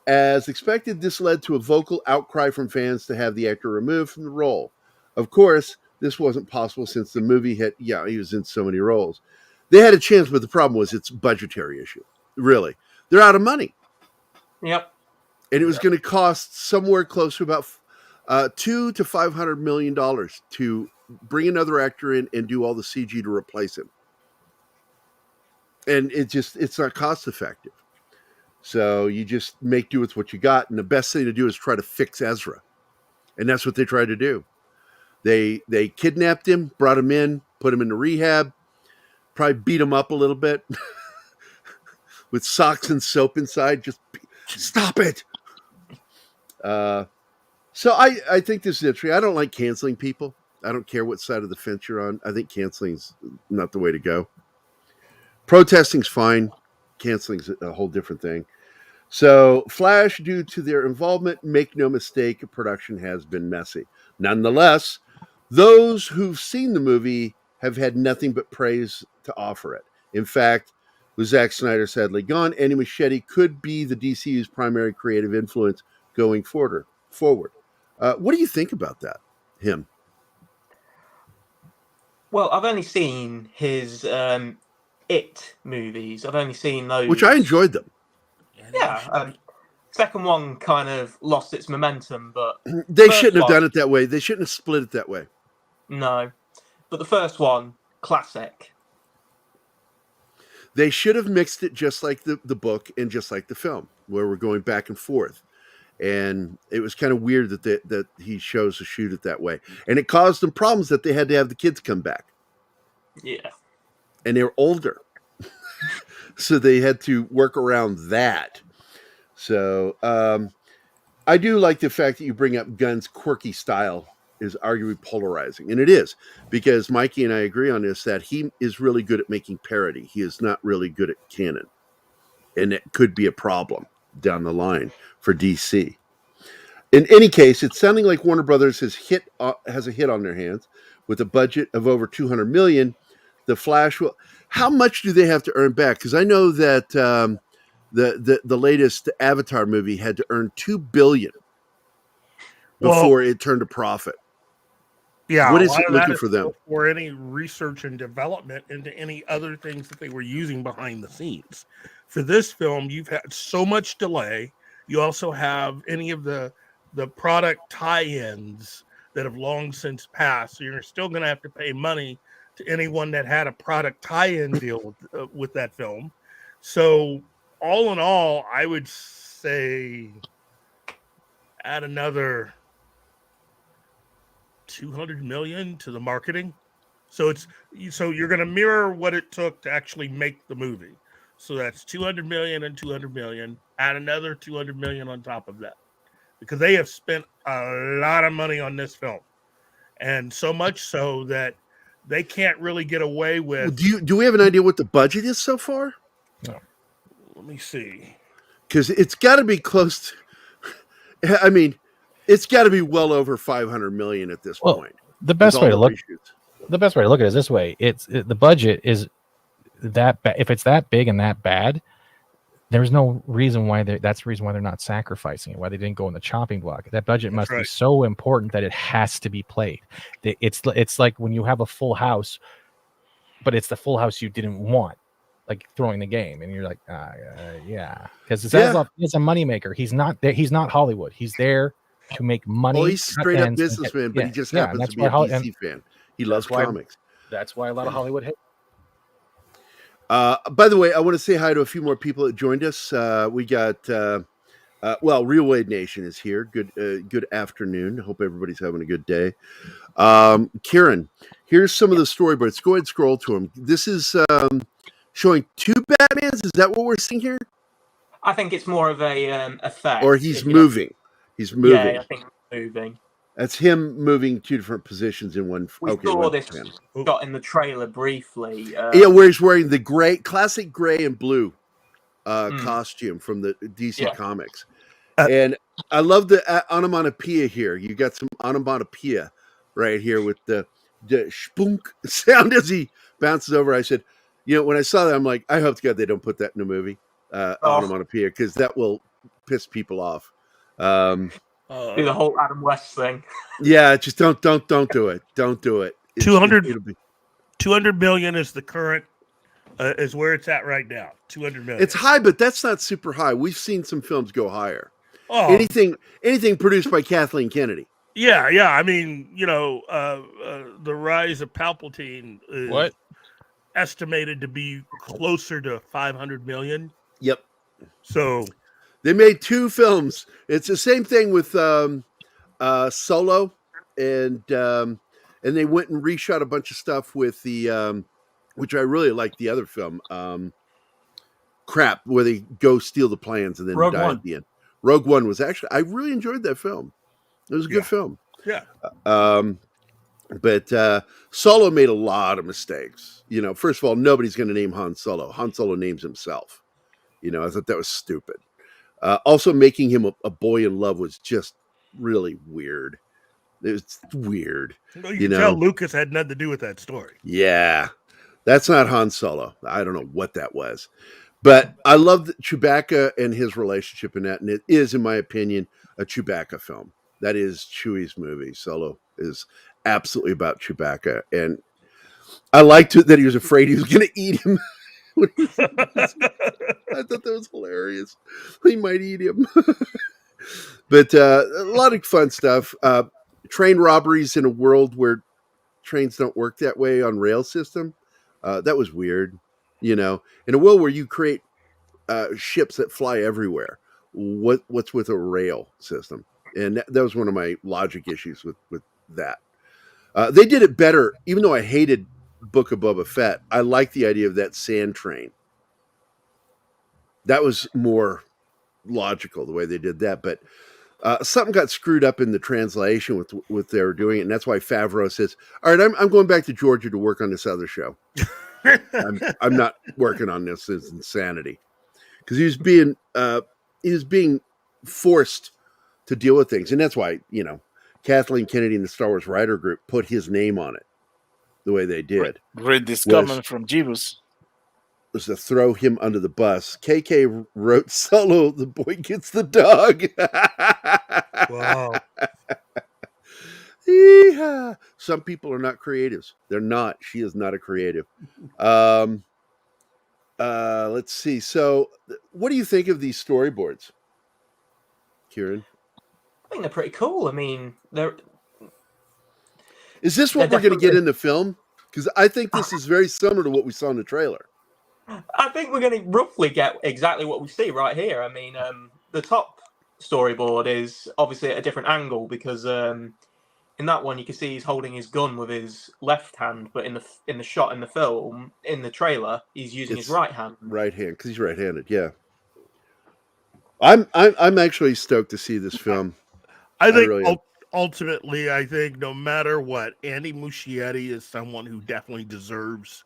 As expected, this led to a vocal outcry from fans to have the actor removed from the role. Of course, this wasn't possible since the movie he was in so many roles. They had a chance, but the problem was it's a budgetary issue. Really. They're out of money. Yep. And it was going to cost somewhere close to about $200 to $500 million to bring another actor in and do all the CG to replace him. And it's not cost effective. So you just make do with what you got. And the best thing to do is try to fix Ezra. And that's what they tried to do. They kidnapped him, brought him in, put him into rehab, probably beat him up a little bit with socks and soap inside. Just stop it. So I think this is interesting. I don't like canceling people. I don't care what side of the fence you're on. I think canceling's not the way to go. Protesting's fine. Canceling's a whole different thing. So Flash, due to their involvement, make no mistake, production has been messy. Nonetheless, those who've seen the movie have had nothing but praise to offer it. In fact, with Zack Snyder sadly gone, Andy Muschietti could be the DCU's primary creative influence going forward. What do you think about that, him? Well, I've only seen his It movies. I've only seen those. Which I enjoyed them. Yeah. Second one kind of lost its momentum, but they shouldn't have done it that way. They shouldn't have split it that way. No. But the first one, classic. They should have mixed it just like the book and just like the film, where we're going back and forth. And it was kind of weird that he chose to shoot it that way. And it caused them problems that they had to have the kids come back. Yeah. And they were older. So they had to work around that. So I do like the fact that you bring up Gunn's quirky style is arguably polarizing. And it is, because Mikey and I agree on this, that he is really good at making parody. He is not really good at canon. And it could be a problem down the line for DC. In any case, it's sounding like Warner Brothers has a hit on their hands with a budget of over $200 million. The Flash will. How much do they have to earn back? Because I know that the latest Avatar movie had to earn $2 billion before it turned a profit. Yeah, what is it looking for them? Or any research and development into any other things that they were using behind the scenes. For this film, you've had so much delay. You also have any of the product tie-ins that have long since passed. So you're still going to have to pay money to anyone that had a product tie-in deal with that film. So all in all, I would say add another 200 million to the marketing. So you're going to mirror what it took to actually make the movie. So that's 200 million and 200 million. Add another 200 million on top of that, because they have spent a lot of money on this film, and so much so that they can't really get away with. Do we have an idea what the budget is so far? No. Let me see. Because it's got to be close to, I mean, it's got to be well over 500 million at this point. The best way to look at it is this way: the budget is that if it's that big and that bad, there's no reason why that's the reason why they're not sacrificing it, why they didn't go in the chopping block. That budget must be so important that it has to be played. It's like when you have a full house, but it's the full house you didn't want, like throwing the game, and you're like, yeah, because it's a moneymaker. He's not Hollywood. He's there to make money. Oh, he's straight up businessman, but he just happens to be a DC fan. He loves comics. That's why a lot of Hollywood hate. By the way, I want to say hi to a few more people that joined us. We got, Real Wade Nation is here. Good afternoon. Hope everybody's having a good day. Kieran, here's some of the storyboards. Go ahead and scroll to them. This is showing two Batmans. Is that what we're seeing here? I think it's more of a effect. Or he's moving. He's moving. Yeah, I think he's moving. That's him moving two different positions in one. We saw this shot in the trailer briefly. Where he's wearing the classic gray and blue costume from the DC Comics. And I love the onomatopoeia here. You got some onomatopoeia right here with the spunk sound as he bounces over. I said, when I saw that, I'm like, I hope to God they don't put that in a movie, onomatopoeia, because that will piss people off. Do the whole Adam West thing. Yeah, just don't do it. Don't do it. 200 million is the current is where it's at right now. 200 million. It's high, but that's not super high. We've seen some films go higher. Oh, anything produced by Kathleen Kennedy. Yeah. I mean, the rise of Palpatine is estimated to be closer to 500 million. Yep. So they made two films. It's the same thing with Solo, and they went and reshot a bunch of stuff with the, which I really like the other film, where they go steal the plans and then die at the end. Rogue One was actually, I really enjoyed that film. It was a good film. Yeah. But Solo made a lot of mistakes. First of all, nobody's going to name Han Solo. Han Solo names himself. I thought that was stupid. Also, making him a boy in love was just really weird. It was weird. You can tell Lucas had nothing to do with that story. Yeah, that's not Han Solo. I don't know what that was. But I love Chewbacca and his relationship in that. And it is, in my opinion, a Chewbacca film. That is Chewie's movie. Solo is absolutely about Chewbacca. And I liked that he was afraid he was going to eat him. I thought that was hilarious. He might eat him. But a lot of fun stuff. Train robberies in a world where trains don't work that way on rail system. That was weird. In a world where you create ships that fly everywhere, what's with a rail system? And that was one of my logic issues with that. They did it better, even though I hated Book of Boba Fett. I like the idea of that sand train. That was more logical the way they did that, but something got screwed up in the translation with they were doing it, and that's why Favreau says, "All right, I'm going back to Georgia to work on this other show. I'm not working on this. It's insanity," because he was being forced to deal with things, and that's why Kathleen Kennedy and the Star Wars writer group put his name on it the way they did. Read this comment from Jeebus. Was to throw him under the bus. KK wrote Solo, the boy gets the dog. Wow. Yeehaw. Some people are not creatives. They're not. She is not a creative. Let's see. So, what do you think of these storyboards, Kieran? I think they're pretty cool. I mean, Is this what they're we're going to get definitely- in the film? Because I think this is very similar to what we saw in the trailer. I think we're going to roughly get exactly what we see right here. I mean, the top storyboard is obviously at a different angle because in that one you can see he's holding his gun with his left hand, but in the shot in the film in the trailer he's using his right hand. Right hand, because he's right-handed. Yeah. I'm actually stoked to see this film. I think really am. ultimately, I think no matter what, Andy Muschietti is someone who definitely deserves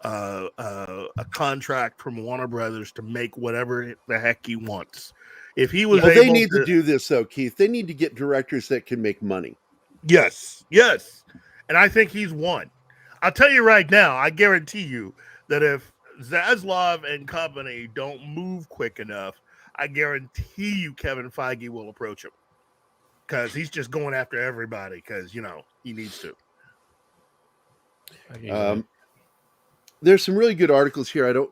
a contract from Warner Brothers to make whatever the heck he wants. If he was Well, able they need to do this though, Keith. They need to get directors that can make money. Yes, and I think he's one. I'll tell you right now, I guarantee you that if Zaslav and company don't move quick enough, I guarantee you Kevin Feige will approach him because he's just going after everybody because he needs to. There's some really good articles here. I don't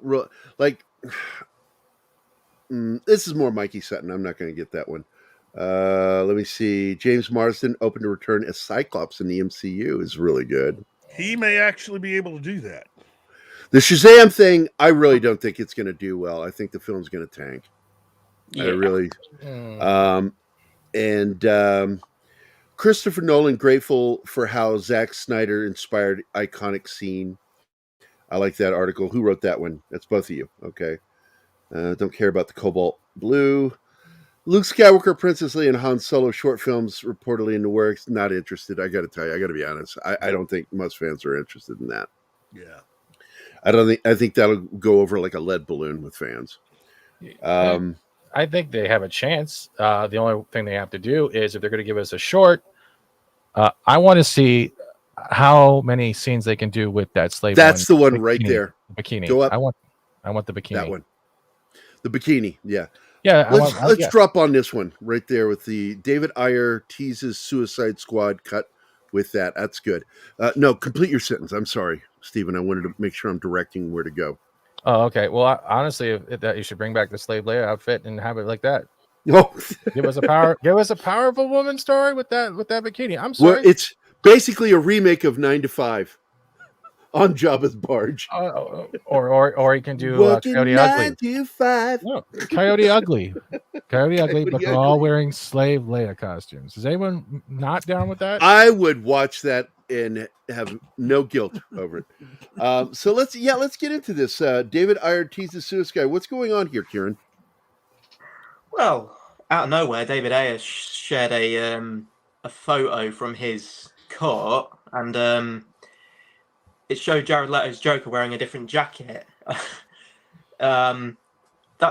like. This is more Mikey Sutton. I'm not going to get that one. Let me see. James Marsden open to return as Cyclops in the MCU is really good. He may actually be able to do that. The Shazam thing, I really don't think it's going to do well. I think the film's going to tank. Yeah. I really. Christopher Nolan grateful for how Zack Snyder inspired iconic scene. I like that article. Who wrote that one? That's both of you. Okay. Don't care about the Cobalt Blue. Luke Skywalker, Princess Leia, and Han Solo short films reportedly in the works. Not interested. I got to tell you. I got to be honest. I don't think most fans are interested in that. Yeah. I think that'll go over like a lead balloon with fans. I think they have a chance. The only thing they have to do is if they're going to give us a short, I want to see how many scenes they can do with that slave. That's the one bikini, right there. Bikini. Go up. I want the bikini. That one. The bikini. Yeah. Yeah. Let's drop on this one right there with the David Ayer teases Suicide Squad cut with that. That's good. No, complete your sentence. I'm sorry, Stephen. I wanted to make sure I'm directing where to go. Oh, okay. Well, honestly, if that you should bring back the slave Leia outfit and have it like that. Oh, give us a powerful woman story with that bikini. I'm sorry. Well, it's basically a remake of 9 to 5 on Jabba's barge. Or he can do Coyote Ugly. 9 to 5. No, Coyote Ugly. Coyote Ugly, but they're all wearing slave Leia costumes. Is anyone not down with that? I would watch that and have no guilt over it. So let's get into this. David Ayer teases Suicide. What's going on here, Kieran? Well, out of nowhere, David Ayer shared a photo from his cut, and it showed Jared Leto's Joker wearing a different jacket. That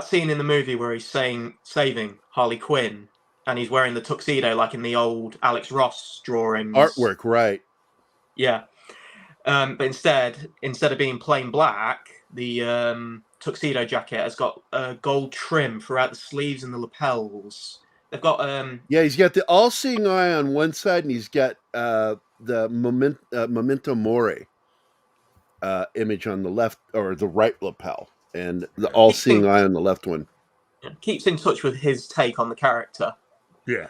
scene in the movie where he's saving Harley Quinn, and he's wearing the tuxedo like in the old Alex Ross drawings. Artwork, right? Yeah. But instead of being plain black, the tuxedo jacket has got gold trim throughout the sleeves and the lapels. They've got he's got the all-seeing eye on one side, and he's got the memento mori image on the left or the right lapel, and the all-seeing eye on the left one. Keeps in touch with his take on the character. Yeah.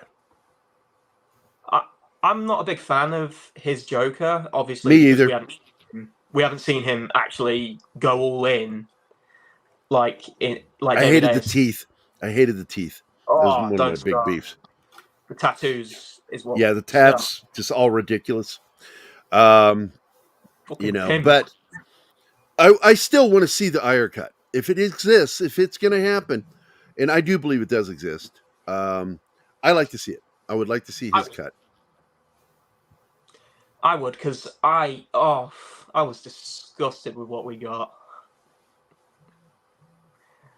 I'm not a big fan of his Joker, obviously. Me either. We haven't seen him actually go all in. I hated the teeth. I hated the teeth. That was one of my big beefs. The tattoos is what. Yeah, the tats just all ridiculous. But I still want to see the Ayer cut. If it exists, if it's going to happen, and I do believe it does exist, I like to see it. I would like to see his cut. I would, because I was disgusted with what we got.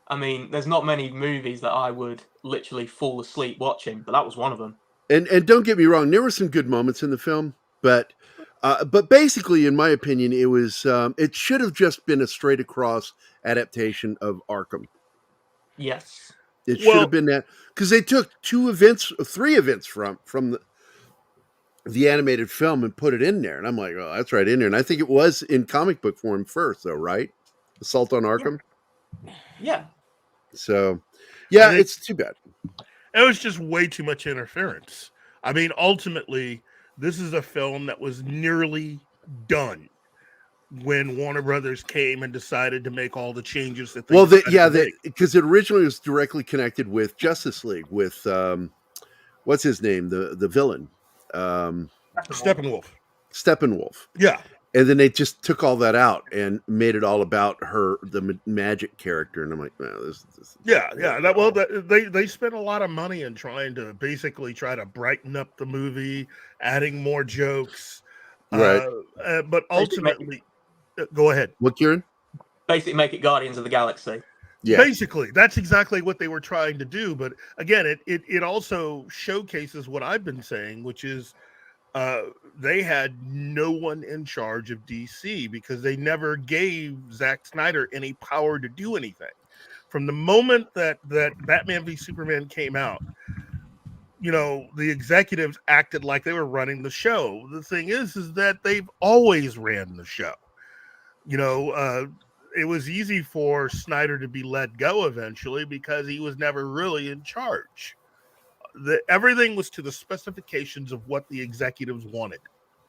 I mean, there's not many movies that I would literally fall asleep watching, but that was one of them. And don't get me wrong, there were some good moments in the film, but basically, in my opinion, it was it should have just been a straight across adaptation of Arkham. Yes, it should have been that, because they took 3 events from the animated film and put it in there, and I'm like, oh, that's right in there. And I think it was in comic book form first, though, right? Assault on Arkham. Yeah. So, yeah, think- it's too bad. It was just way too much interference. I mean, ultimately, this is a film that was nearly done when Warner Brothers came and decided to make all the changes that they Well, decided to make. because it originally was directly connected with Justice League with what's his name, the villain, Steppenwolf. Yeah. And then they just took all that out and made it all about the magic character. And I'm like, no, this Yeah. They spent a lot of money in trying to basically try to brighten up the movie, adding more jokes. Right. But ultimately, go ahead. What, Kieran? Basically, make it Guardians of the Galaxy. Yeah. Basically, that's exactly what they were trying to do. But again, it also showcases what I've been saying, which is they had no one in charge of DC because they never gave Zack Snyder any power to do anything. From the moment that Batman v Superman came out, the executives acted like they were running the show. The thing is that they've always ran the show. It was easy for Snyder to be let go eventually because he was never really in charge. Everything was to the specifications of what the executives wanted,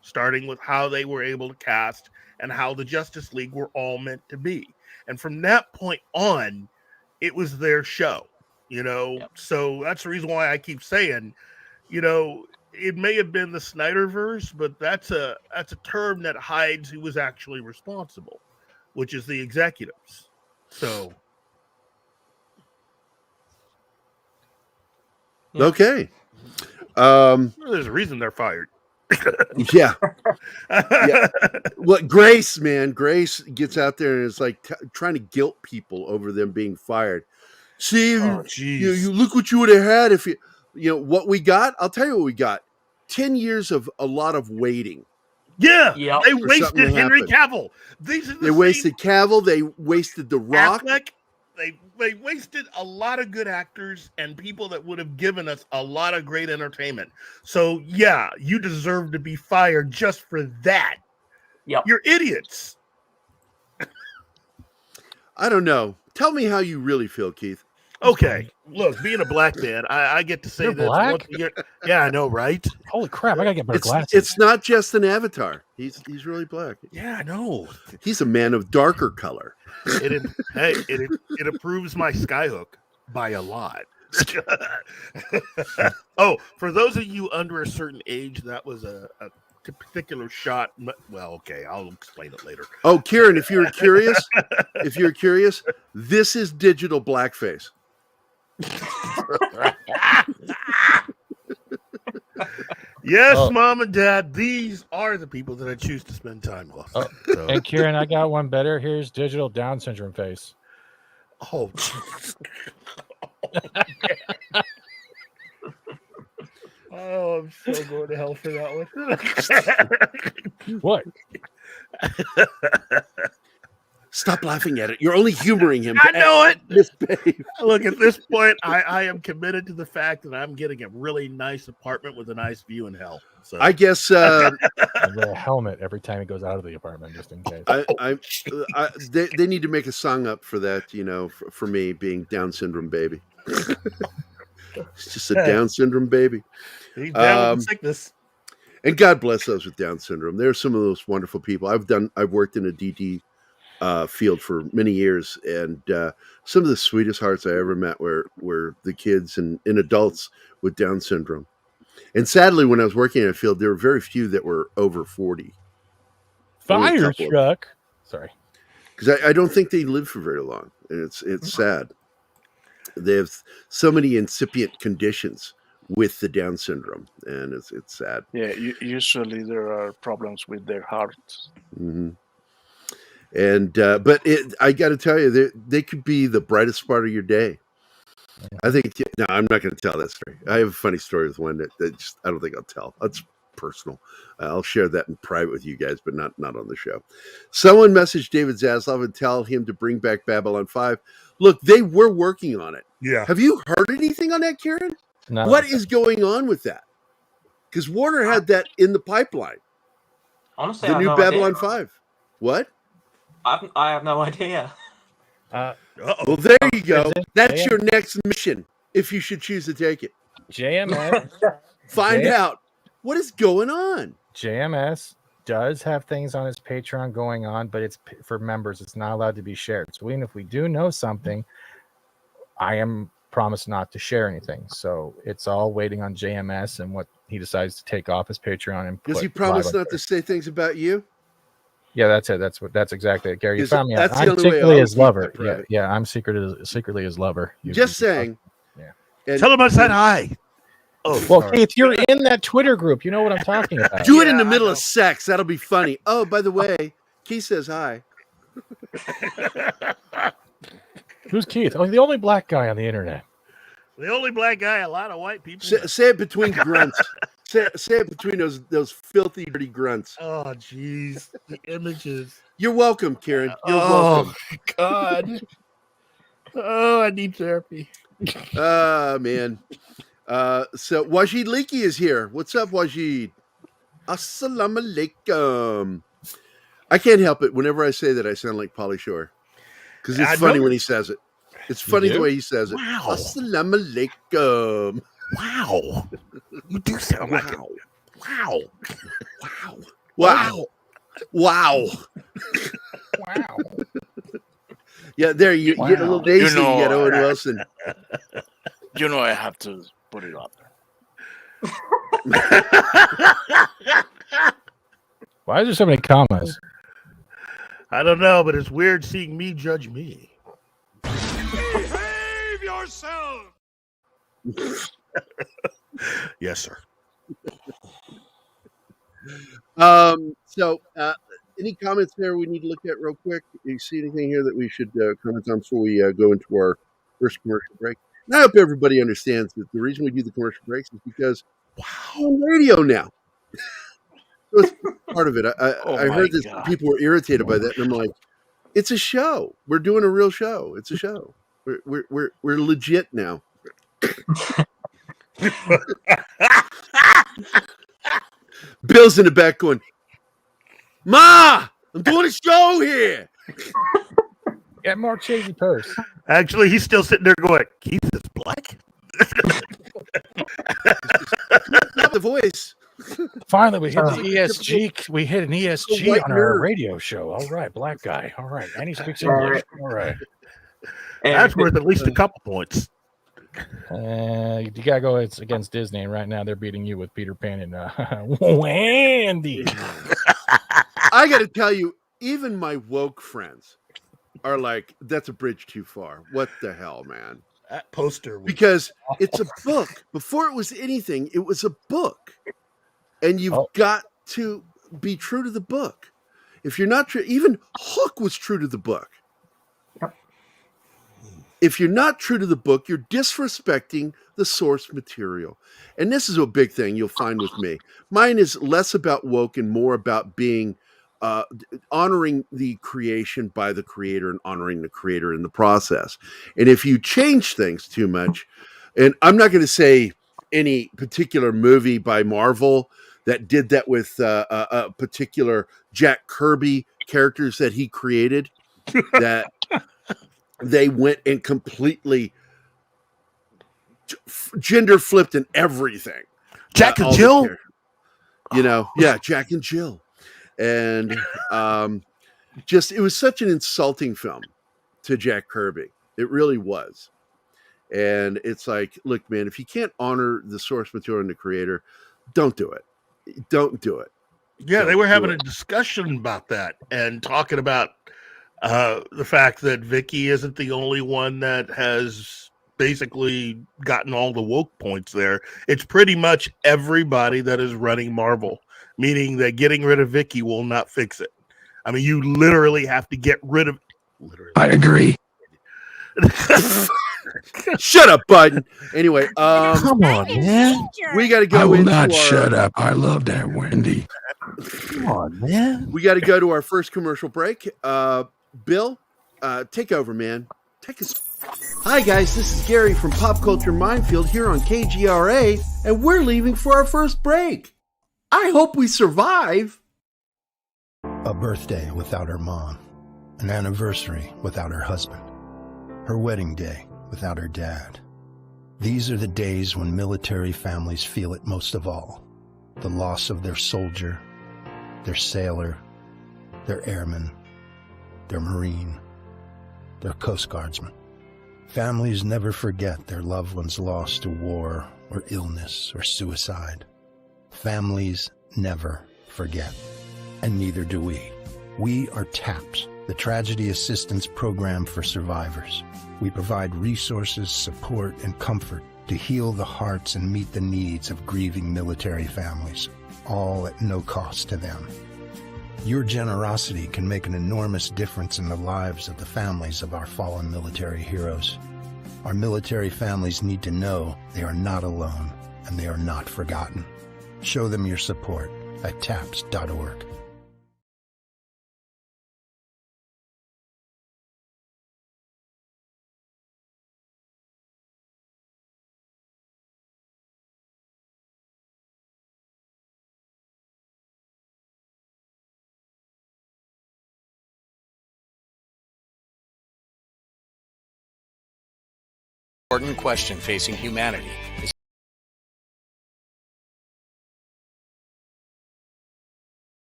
starting with how they were able to cast and how the Justice League were all meant to be. And from that point on, it was their show, Yep. So that's the reason why I keep saying, it may have been the Snyderverse, but that's a term that hides who was actually responsible, which is the executives. So Yeah. Okay. there's a reason they're fired. Yeah. Well, Grace gets out there and is like trying to guilt people over them being fired. See, you look what you would have had if what we got. I'll tell you what we got. 10 years of a lot of waiting. Yeah, Yep. they wasted Henry Cavill. They wasted Cavill. They wasted The Rock. Affleck. They wasted a lot of good actors and people that would have given us a lot of great entertainment. So yeah, you deserve to be fired just for that. Yep. You're idiots. I don't know. Tell me how you really feel, Keith. Okay, look, being a black man, I get to say You're this. black? Yeah, I know, right? Holy crap! I gotta get better glasses. It's not just an avatar. He's really black. Yeah, I know. He's a man of darker color. It improves my skyhook by a lot. Oh, for those of you under a certain age, that was a particular shot. Well, okay, I'll explain it later. Oh, Kieran, if you're curious, this is digital blackface. Yes, Oh. Mom and Dad, these are the people that I choose to spend time with. Oh, So- And Kieran, I got one better. Here's digital Down syndrome face. oh, jeez. Oh, I'm so going to hell for that one. What? Stop laughing at it. You're only humoring him. I know it. Misbehave. Look, at this point, I am committed to the fact that I'm getting a really nice apartment with a nice view in hell. So I guess I wear a helmet every time he goes out of the apartment, just in case. they need to make a song up for that, for me being Down syndrome baby. It's just a Down syndrome baby. he's down with sickness. And God bless those with Down syndrome. They're some of those wonderful people. I've worked in a DD field for many years, and some of the sweetest hearts I ever met were the kids and adults with Down syndrome. And sadly, when I was working in a field, there were very few that were over 40. Fire truck. Sorry. Because I don't think they live for very long. And it's sad. They have so many incipient conditions with the Down syndrome, and it's sad. Yeah, usually there are problems with their hearts. Mm-hmm. And but I got to tell you, they could be the brightest part of your day. I think. No, I'm not going to tell that story. I have a funny story with one that just I don't think I'll tell. That's personal. I'll share that in private with you guys, but not on the show. Someone messaged David Zaslav and tell him to bring back Babylon 5. Look, they were working on it. Yeah. Have you heard anything on that, Kieran? No. What is going on with that? Because Warner had that in the pipeline. Honestly, The I have new no Babylon idea. 5. What? I have no idea. Uh-oh. Well, there you go. Is it? That's your next mission, if you should choose to take it. JMS. Find out what is going on. JMS does have things on his Patreon going on, but it's for members. It's not allowed to be shared. So even if we do know something, I am promised not to share anything. So it's all waiting on JMS and what he decides to take off his Patreon. And Does he promise not to say things about you? Yeah, that's it. That's exactly it. Gary, you found me. That's the I'm only way secretly I'll his keep lover. that private. Yeah, I'm secretly his lover. Just saying. Yeah. And Tell him I said hi. Oh, Well, sorry. Keith, you're in that Twitter group. You know what I'm talking about. do it in the Yeah, middle I of sex. That'll be funny. Oh, by the way, Keith says hi. Who's Keith? Oh, the only black guy on the internet. The only black guy, a lot of white people. Say it between grunts. say it between those filthy, dirty grunts. Oh, jeez. The images. You're welcome, Kieran. You're welcome. God. Oh, I need therapy. Man. So Wajid Leakey is here. What's up, Wajid? Assalamu alaikum. I can't help it. Whenever I say that, I sound like Pauly Shore. Because it's funny when he says it. It's funny the way he says it. Wow. Assalamu alaikum. Wow. You do sound like it. Wow. Wow. Wow. Wow. Yeah, there you get a little daisy. You get Owen Wilson. You know I have to put it up. Why is there so many commas? I don't know, but it's weird seeing me judge me. Behave yourself. Yes, sir. So any comments there we need to look at real quick? You see anything here that we should comment on before we go into our first commercial break? And I hope everybody understands that the reason we do the commercial breaks is because we're on radio now. So it's part of it. I heard that people were irritated by that, and I'm like, it's a show. We're doing a real show. It's a show. We're legit now. Bill's in the back going, Ma, I'm doing a show here. Get more cheesy purse. Actually, he's still sitting there going, Keith is black? Not the voice. Finally, we hit the ESG. We hit an ESG on our radio show. All right, black guy. All right, and he speaks English. All right. That's worth at least a couple points. You gotta go. It's against Disney, and right now they're beating you with Peter Pan and Wendy. I got to tell you, even my woke friends are like, "That's a bridge too far." What the hell, man? That poster. Because it's a book. Before it was anything, it was a book, and you've got to be true to the book. If you're not true, even Hook was true to the book. If you're not true to the book, you're disrespecting the source material. And this is a big thing you'll find with me. Mine is less about woke and more about being honoring the creation by the creator and honoring the creator in the process. And if you change things too much, and I'm not going to say any particular movie by Marvel that did that with a particular Jack Kirby characters that he created, that they went and completely gender flipped and everything. Jack and Jill? Jack and Jill. And just, it was such an insulting film to Jack Kirby. It really was. And it's like, look, man, if you can't honor the source material and the creator, don't do it. Don't do it. Yeah, they were having a discussion about that and talking about the fact that Vicky isn't the only one that has basically gotten all the woke points there. It's pretty much everybody that is running Marvel, meaning that getting rid of Vicky will not fix it. I mean, you literally have to get rid of. I agree. Shut up, Biden. Anyway, Come on, man. we got to go. I will not shut up. I love that Wendy. Come on, man. We got to go to our first commercial break. Bill, take over, man. Take us. Hi, guys. This is Gary from Pop Culture Minefield here on KGRA, and we're leaving for our first break. I hope we survive. A birthday without her mom. An anniversary without her husband. her wedding day without her dad. These are the days when military families feel it most of all. The loss of their soldier, their sailor, their airman, their Marine, their Coast Guardsman. Families never forget their loved ones lost to war or illness or suicide. Families never forget, and neither do we. We are TAPS, the Tragedy Assistance Program for Survivors. We provide resources, support, and comfort to heal the hearts and meet the needs of grieving military families, all at no cost to them. Your generosity can make an enormous difference in the lives of the families of our fallen military heroes. Our military families need to know they are not alone and they are not forgotten. Show them your support at taps.org. Important question facing humanity is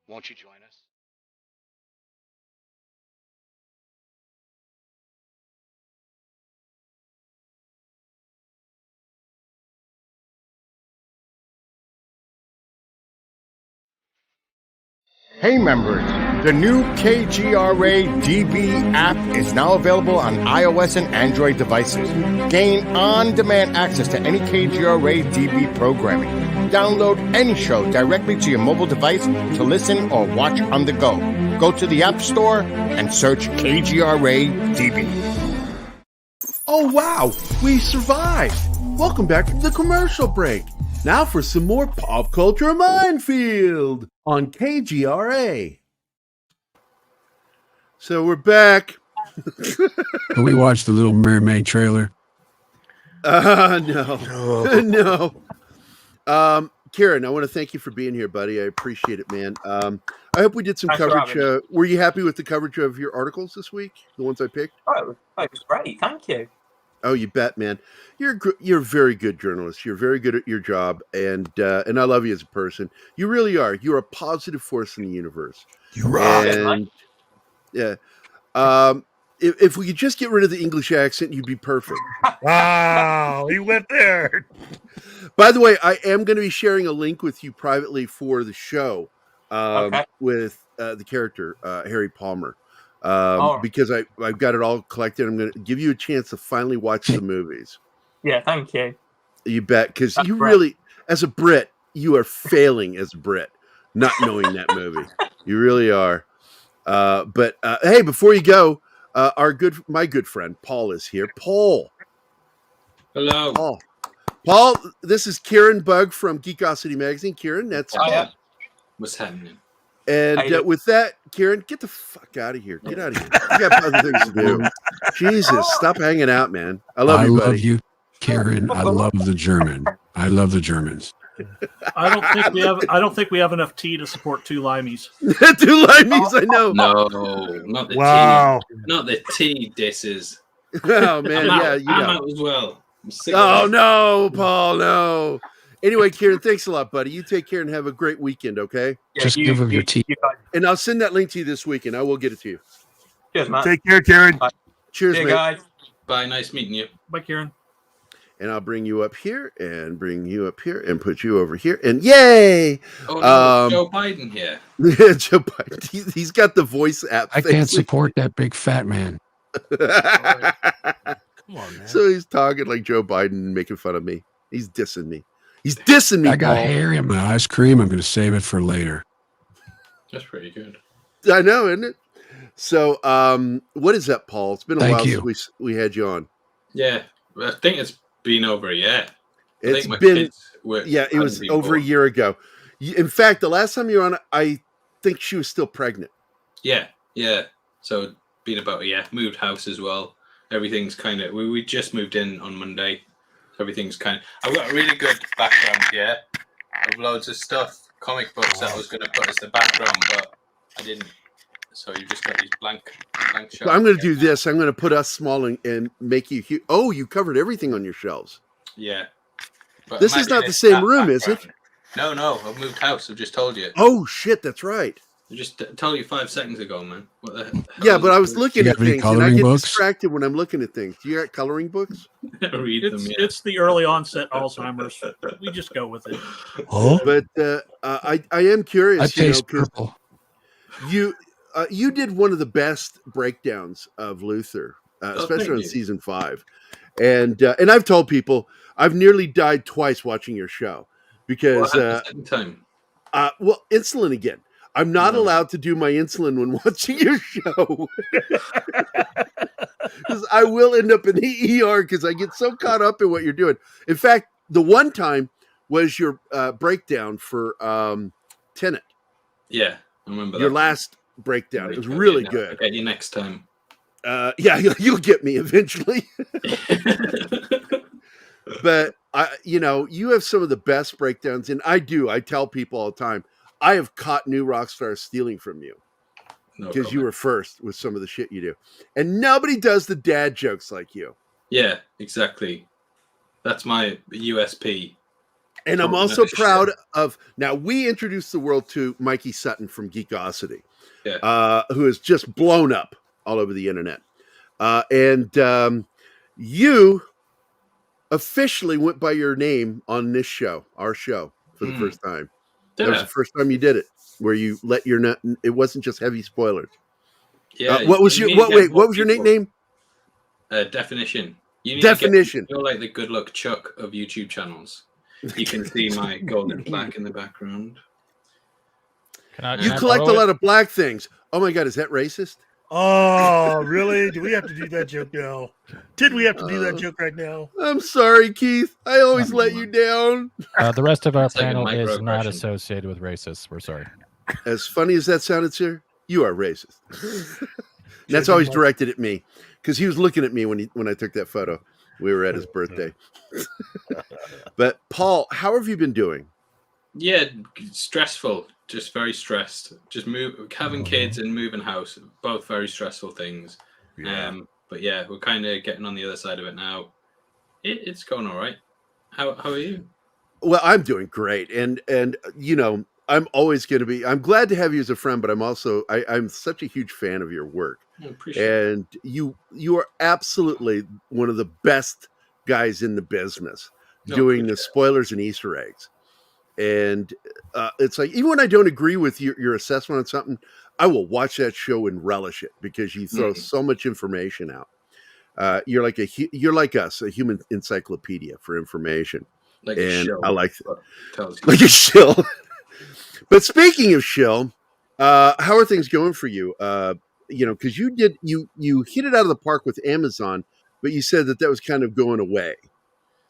won't you join us? Hey members, the new KGRA DB app is now available on iOS and Android devices. Gain on-demand access to any KGRA DB programming. Download any show directly to your mobile device to listen or watch on the go. Go to the App Store and search KGRA DB. Oh wow, we survived! Welcome back from the commercial break. Now for some more pop culture minefield on KGRA. So we're back. We watched the Little Mermaid trailer. No. Kieran, I want to thank you for being here, buddy. I appreciate it, man. I hope we did some coverage. Were you happy with the coverage of your articles this week? The ones I picked? Oh, it was great. Thank you. Oh, you bet, man. You're a very good journalist. You're very good at your job, and I love you as a person. You really are. You're a positive force in the universe. You rock. And yeah, if we could just get rid of the English accent, you'd be perfect. Wow, he went there. By the way, I am going to be sharing a link with you privately for the show with the character Harry Palmer. Because I've got it all collected. I'm going to give you a chance to finally watch the movies. Yeah, thank you. You bet, because you really, as a Brit, you are failing as a Brit, not knowing that movie. You really are. But hey, before you go, my good friend Paul is here. Paul. Hello. Paul, this is Kieran Bugg from Geekosity Magazine. Kieran, that's Paul. What's happening? And with that, Kieran, get the fuck out of here. Get out of here. You got other things to do. Jesus, stop hanging out, man. I love you, buddy. I love you, Kieran. I love the German. I love the Germans. I don't think we have enough tea to support two limeys. Two limeys, I know. No, not the tea. Not the tea disses. Oh man, I'm out as well. No, Paul, no. Anyway, Kieran, thanks a lot, buddy. You take care and have a great weekend, okay? Yeah, just give him your tea. And I'll send that link to you this weekend. I will get it to you. Cheers, man. Take care, Kieran. Bye. Cheers, mate. Guys. Bye. Nice meeting you. Bye, Kieran. And I'll bring you up here and bring you up here and put you over here. And yay! Oh, no, Joe Biden here. Joe Biden. He's got the voice app. I can't support that big fat man. Come on, man. So he's talking like Joe Biden and making fun of me. He's dissing me. He's dissing me. I got Paul. hair in my ice cream. I'm going to save it for later. That's pretty good. I know, isn't it? So, what is that, Paul? It's been a while since we had you on. Yeah, I think it's been over a year. It was over a year ago. In fact, the last time you were on, I think she was still pregnant. Yeah. So, been about a year. Moved house as well. Everything's kind of... We just moved in on Monday. Everything's I've got a really good background here of loads of stuff, comic books that I was going to put as the background, but I didn't. So you just got these blank shots. So I'm going to do this. I'm going to put us small and make you huge. Oh, you covered everything on your shelves. Yeah. But this is not the same room, is it? No, I've moved house. I've just told you. Oh, shit, that's right. I just told you 5 seconds ago, man. What the hell? Yeah, but I was looking at things, and I get books? distracted when I'm looking at things. Do you got coloring books? Read them, yeah. It's the early onset Alzheimer's. We just go with it. Oh, but I am curious. I taste purple. You did one of the best breakdowns of Luther, especially on season 5, and I've told people I've nearly died twice watching your show because time. Well, insulin again. I'm not allowed to do my insulin when watching your show because I will end up in the ER because I get so caught up in what you're doing. In fact, the one time was your breakdown for Tenet. Yeah, I remember your last breakdown. It was really good. I'll get you next time. Yeah, you'll get me eventually. But you have some of the best breakdowns, and I tell people all the time, I have caught new rock stars stealing from you because you were first with some of the shit you do, and nobody does the dad jokes like you. Yeah, exactly. That's my USP. And I'm also proud of. Now we introduced the world to Mikey Sutton from Geekosity, who has just blown up all over the internet, and you officially went by your name on this show, our show, for the first time. That was the first time you did it, where you let your it wasn't just heavy spoilers. Yeah. What was your nickname? Definition. Definition. You're like the good luck Chuck of YouTube channels. You can see my golden plaque in the background. You collect a lot of black things. Oh my God, is that racist? Oh, really? Do we have to do that joke now? Did we have to do that joke right now? I'm sorry, Keith. I always let you down. The rest of our panel is not associated with racists. We're sorry. As funny as that sounded, sir, you are racist. That's always directed at me because he was looking at me when I took that photo. We were at his birthday. But Paul, how have you been doing? Yeah, stressful. Just very stressed. Just having kids and moving house, both very stressful things. Yeah. But yeah, we're kind of getting on the other side of it now. It's going all right. How are you? Well, I'm doing great, and I'm always going to be. I'm glad to have you as a friend, but I'm also I'm such a huge fan of your work. I appreciate it. And you are absolutely one of the best guys in the business doing the spoilers and Easter eggs. And it's like, even when I don't agree with your assessment on something, I will watch that show and relish it because you throw so much information out. You're like us, a human encyclopedia for information. Like a shill. I like that. Like a shill. But speaking of shill, how are things going for you? Because you hit it out of the park with Amazon, but you said that was kind of going away.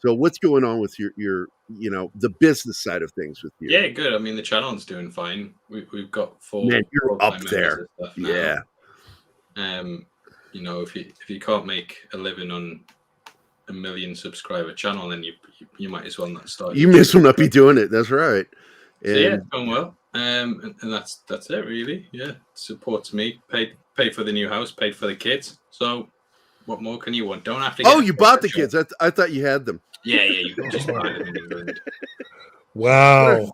So what's going on with your the business side of things with you? Yeah, good. I mean, the channel's doing fine. We've got 4. Man, you're up there. Yeah. If you can't make a living on a 1 million subscriber channel, then you might as well not start. You may as well not be doing it. That's right. And, so yeah, it's going well. And that's it really. Yeah, supports me. Paid for the new house. Paid for the kids. So what more can you want? Don't have to. Oh, you bought the kids. I thought you had them. Yeah, you can just buy them in England. Wow.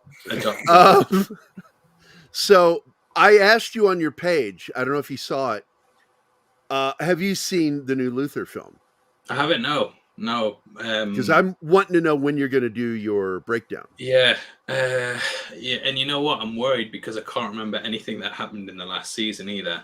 So I asked you on your page. I don't know if you saw it. Have you seen the new Luther film? I haven't. No. Because I'm wanting to know when you're going to do your breakdown. Yeah. And you know what? I'm worried because I can't remember anything that happened in the last season either.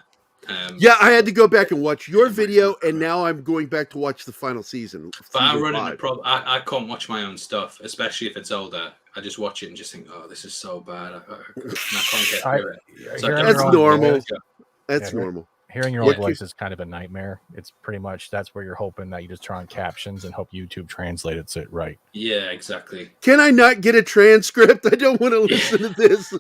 Yeah, I had to go back and watch your video, and now I'm going back to watch the final season. But I'm running the problem. I can't watch my own stuff, especially if it's older. I just watch it and just think, "Oh, this is so bad. I can't get through it." So that's normal. That's normal. Hearing your own voice is kind of a nightmare. It's pretty much that's where you're hoping that you just turn on captions and hope YouTube translates it right. Yeah, exactly. Can I not get a transcript? I don't want to listen to this.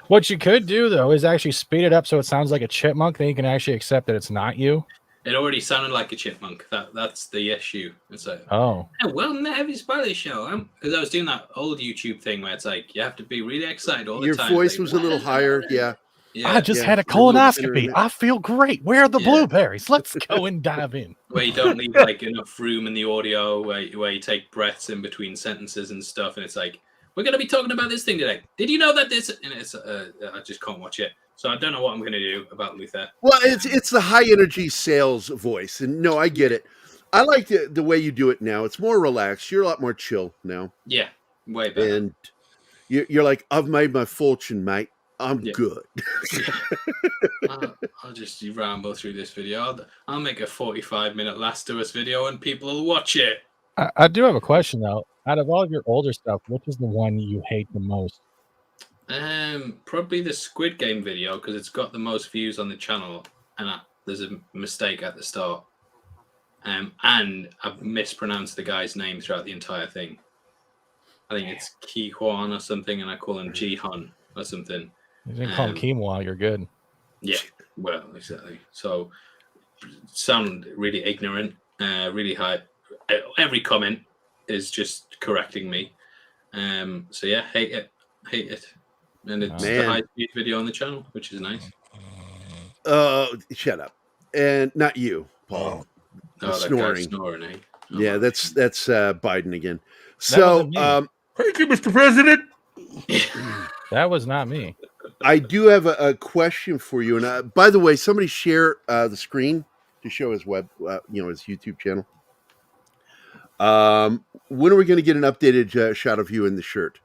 What you could do though is actually speed it up so it sounds like a chipmunk. Then you can actually accept that it's not you. It already sounded like a chipmunk. That's the issue. It's like, Oh, welcome to the Heavy Spoiler Show. Because I was doing that old YouTube thing where it's like you have to be really excited all the Your time. voice like, was a little higher. Yeah. Yeah. I just Yeah, had a you're a little colonoscopy. thinner. I feel great. Where are the Yeah. blueberries? Let's go and dive in. Where you don't leave like enough room in the audio, where you take breaths in between sentences and stuff, and it's like, we're going to be talking about this thing today. Did you know that this? And it's I just can't watch it, so I don't know what I'm going to do about Luther. Well, it's the high energy sales voice, and no, I get it. I like the way you do it now. It's more relaxed. You're a lot more chill now. Yeah, way better. And you're like, I've made my fortune, mate. I'm good. I'll just ramble through this video. I'll make a 45-minute Last of Us video, and people will watch it. I do have a question though. Out of all of your older stuff, which is the one you hate the most? Probably the Squid Game video because it's got the most views on the channel, and there's a mistake at the start. And I've mispronounced the guy's name throughout the entire thing. I think it's Ki-Hwan or something, and I call him Ji-Hun or something. You didn't call him quinoa. You're good. Yeah, well, exactly. So, sound really ignorant, really high. Every comment is just correcting me. So yeah, hate it. And it's the high speed video on the channel, which is nice. Shut up. And not you, Paul. That snoring. guy's snoring, eh? Oh, yeah, that's Biden again. So, thank you, Mr. President. That was not me. I do have a question for you. And by the way, somebody share the screen to show his his YouTube channel. When are we going to get an updated shot of you in the shirt?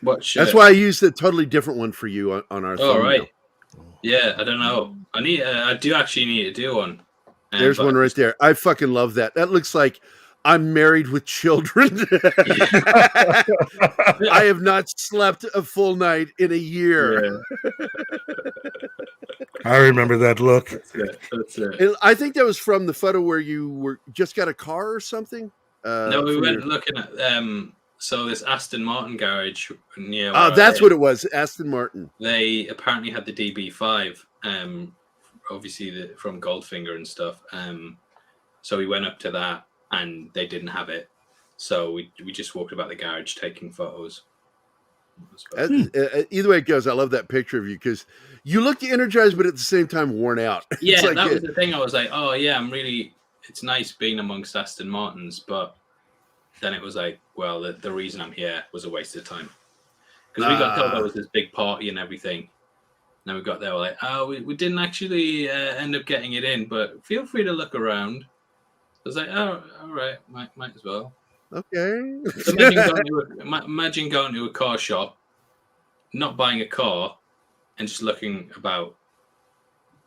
What shirt? That's why I used a totally different one for you on our thumbnail. Right. Yeah, I don't know. I do actually need to do one. There's one right there. I fucking love that. That looks like I'm married with children. I have not slept a full night in a year. Yeah. I remember that look. That's it. I think that was from the photo where you just got a car or something. No, we went looking at so this Aston Martin garage near. That's what it was, Aston Martin. They apparently had the DB5, obviously from Goldfinger and stuff. So we went up to that, and they didn't have it. So we just walked about the garage taking photos. Either way it goes, I love that picture of you because you look energized, but at the same time worn out. Yeah, like that was the thing. I was like, oh yeah, it's nice being amongst Aston Martins, but then it was like, well, the reason I'm here was a waste of time because we got told there was this big party and everything. And then we got there, we're like, oh, we didn't actually end up getting it in, but feel free to look around. I was like, oh, all right, might as well. Okay. Imagine going to a car shop, not buying a car, and just looking about.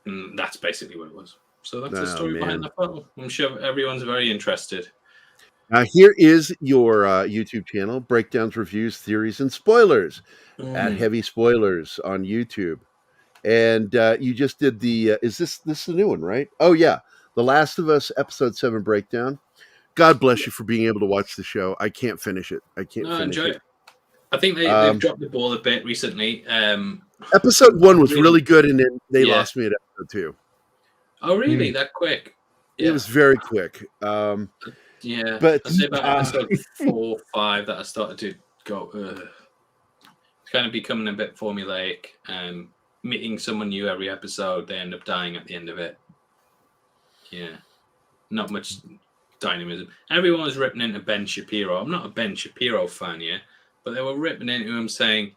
And that's basically what it was. So that's the story behind the photo. I'm sure everyone's very interested. Here is your YouTube channel: breakdowns, reviews, theories, and spoilers at Heavy Spoilers on YouTube. And you just did the. Is this the new one, right? Oh yeah, The Last of Us Episode 7 breakdown. God bless you for being able to watch the show. I can't finish it. I enjoy it. I think they've dropped the ball a bit recently. Episode 1 was really good, and then they lost me at episode 2. Oh, really? That quick? Yeah. It was very quick. Yeah, but I'd say about episode 4, 5 that I started to go. It's kind of becoming a bit formulaic. Meeting someone new every episode, they end up dying at the end of it. Yeah, not much dynamism. Everyone was ripping into Ben Shapiro. I'm not a Ben Shapiro fan yet, but they were ripping into him saying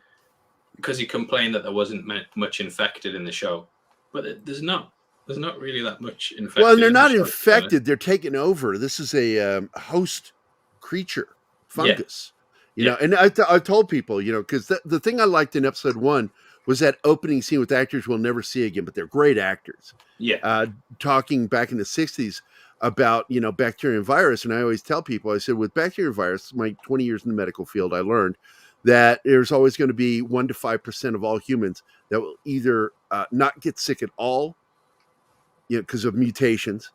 because he complained that there wasn't much infected in the show, but there's not really that much infected. Well, they're not infected; they're taking over. This is a host creature, fungus. You know, and I told people, because the thing I liked in episode 1 was that opening scene with actors we'll never see again, but they're great actors. Yeah, talking back in the 60s. About bacteria and virus, and I always tell people, I said with bacteria and virus, my 20 years in the medical field, I learned that there's always going to be 1 to 5% of all humans that will either not get sick at all, because of mutations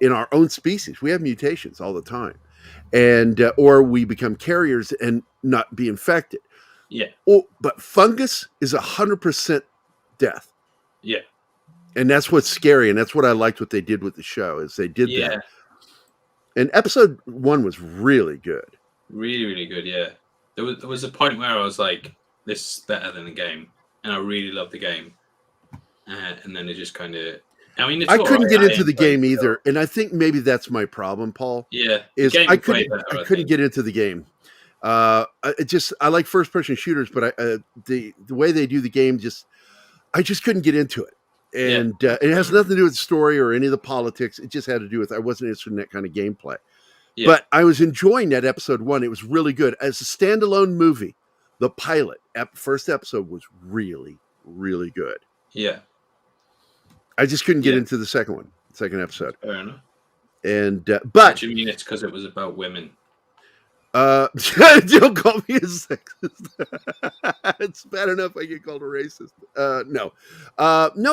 in our own species. We have mutations all the time, and or we become carriers and not be infected. Yeah. But fungus is 100% death. Yeah. And that's what's scary, and that's what I liked what they did with the show is they did that. And episode 1 was really good. Really, really good. Yeah, there was a point where I was like, "This is better than the game," and I really loved the game. And then it just kind of. I mean, I couldn't get into the game either, and I think maybe that's my problem, Paul. Yeah, I couldn't get into the game. I like first person shooters, but the way they do the game I just couldn't get into it. And it has nothing to do with the story or any of the politics. It just had to do with I wasn't interested in that kind of gameplay. Yeah. But I was enjoying that episode 1. It was really good. As a standalone movie, the pilot, first episode was really, really good. Yeah. I just couldn't get into the second episode. Fair enough. And but what do you mean it's because it was about women? Don't call me a sexist. It's bad enough I get called a racist. No,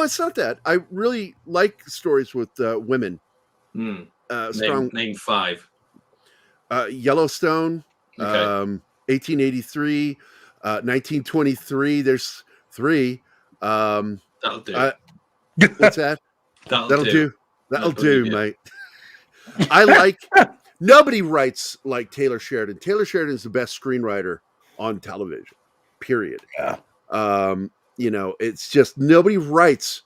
it's not that. I really like stories with women. Strong. Name 5. Yellowstone, 1883, 1923. There's 3. That'll do. What's that? That'll do. That'll do, mate. I like. Nobody writes like Taylor Sheridan. Taylor Sheridan is the best screenwriter on television. Period. Yeah. It's just nobody writes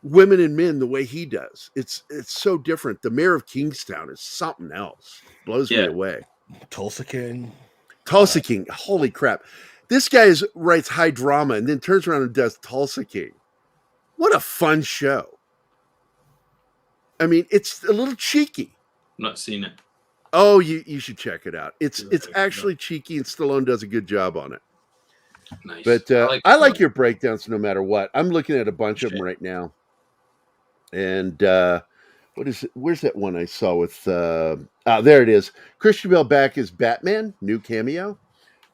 women and men the way he does. It's so different. The Mayor of Kingstown is something else. Blows me away. Tulsa King. Holy crap! This guy writes high drama and then turns around and does Tulsa King. What a fun show! I mean, it's a little cheeky. Not seen it. Oh, you should check it out. It's actually cheeky, and Stallone does a good job on it. Nice. But I like your breakdowns no matter what. I'm looking at a bunch of them right now. And what is it? Where's that one I saw with? There it is. Christian Bale back as Batman, new cameo.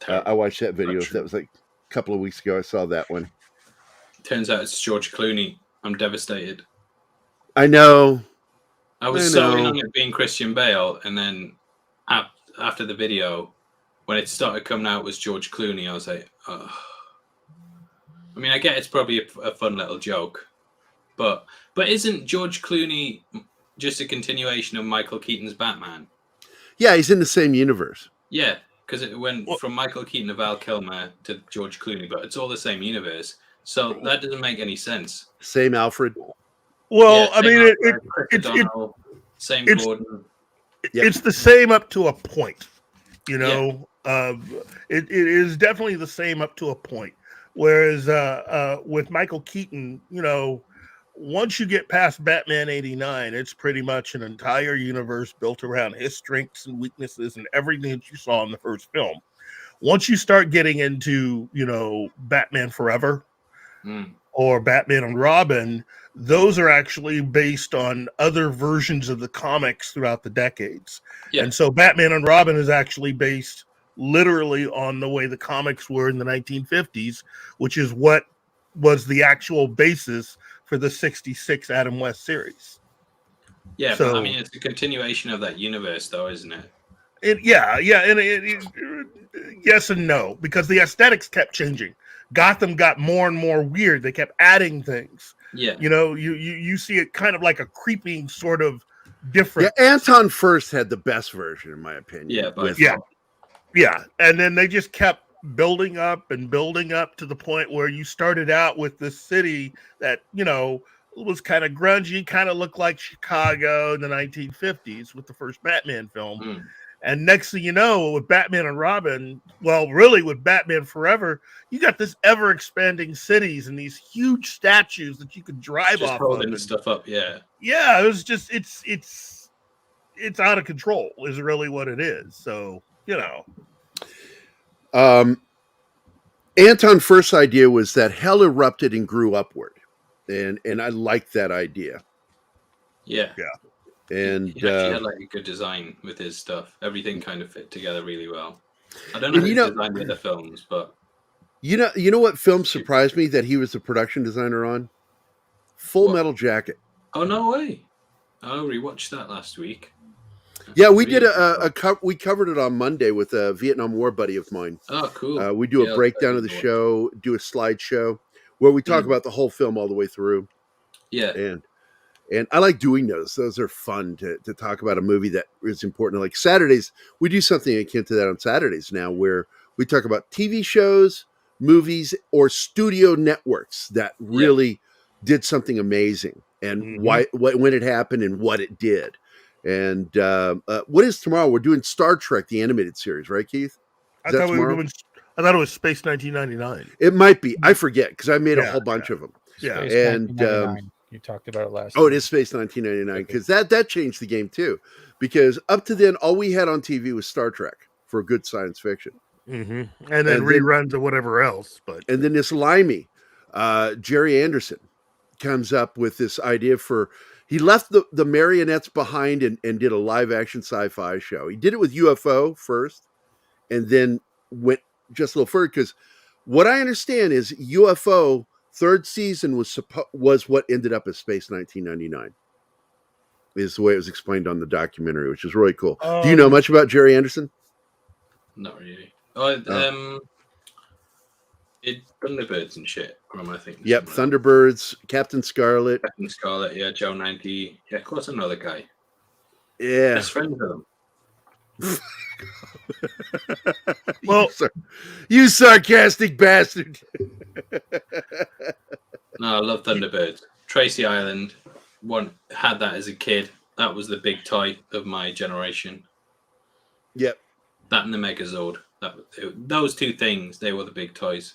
I watched that video. That was like a couple of weeks ago. I saw that one. Turns out it's George Clooney. I'm devastated. I know. I was so in on it being Christian Bale, and then after the video, when it started coming out was George Clooney, I was like, oh. I mean, I get it's probably a fun little joke, but isn't George Clooney just a continuation of Michael Keaton's Batman? Yeah, he's in the same universe. Yeah, because it went from Michael Keaton to Val Kilmer to George Clooney, but it's all the same universe. So that doesn't make any sense. Same Alfred. Well, I mean, same Gordon. It's the same up to a point, it is definitely the same up to a point. Whereas with Michael Keaton, once you get past Batman 89, it's pretty much an entire universe built around his strengths and weaknesses and everything that you saw in the first film. Once you start getting into, Batman Forever or Batman and Robin, those are actually based on other versions of the comics throughout the decades. Yeah. And so Batman and Robin is actually based literally on the way the comics were in the 1950s, which is what was the actual basis for the 66 Adam West series. Yeah, so, but I mean, it's a continuation of that universe, though, isn't it? Yes and no, because the aesthetics kept changing. Gotham got more and more weird. They kept adding things. Yeah. You see it kind of like a creeping sort of different. Yeah, Anton first had the best version, in my opinion. Yeah. And then they just kept building up to the point where you started out with this city that, was kind of grungy, kind of looked like Chicago in the 1950s with the first Batman film. Mm. And next thing you know, with Batman and Robin, well, really with Batman Forever, you got this ever-expanding cities and these huge statues that you could drive just off holding of. Stuff up, yeah. Yeah, it was just it's out of control is really what it is. So, Anton's first idea was that hell erupted and grew upward. And I liked that idea. Yeah. Yeah. And he actually had like a good design with his stuff. Everything kind of fit together really well. I don't know who designed the other films, but you know what film surprised me that he was the production designer on? Full Metal Jacket. Oh no way! I rewatched that last week. Yeah, we did we covered it on Monday with a Vietnam War buddy of mine. Oh, cool. We do a breakdown of the show, do a slideshow where we talk about the whole film all the way through. Yeah. And I like doing those. Those are fun to talk about a movie that is important. Like Saturdays, we do something akin to that on Saturdays now, where we talk about TV shows, movies, or studio networks that really did something amazing, and when it happened and what it did. And what is tomorrow? We're doing Star Trek, the animated series, right, Keith? I thought it was Space 1999. It might be. I forget because I made a whole bunch of them. Yeah, and you talked about it last. Oh, it is Space 1999 because that changed the game too. Because up to then, all we had on TV was Star Trek for good science fiction, and then reruns of whatever else. And then this limey, Jerry Anderson, comes up with this idea for. He left the marionettes behind and did a live action sci-fi show. He did it with UFO first, and then went just a little further because what I understand is UFO. Third season was what ended up as Space 1999. Is the way it was explained on the documentary, which is really cool. Do you know much about Jerry Anderson? Not really. It's Thunderbirds and shit. Or am I thinking? Yep, Thunderbirds, Captain Scarlet. Captain Scarlet, yeah, Joe 90. Yeah, of course, another guy. Yeah, best friends with them. Well, you sarcastic bastard. No, I love Thunderbirds. Tracy Island, had that as a kid. That was the big toy of my generation. Yep. That and the Megazord. Those two things, they were the big toys.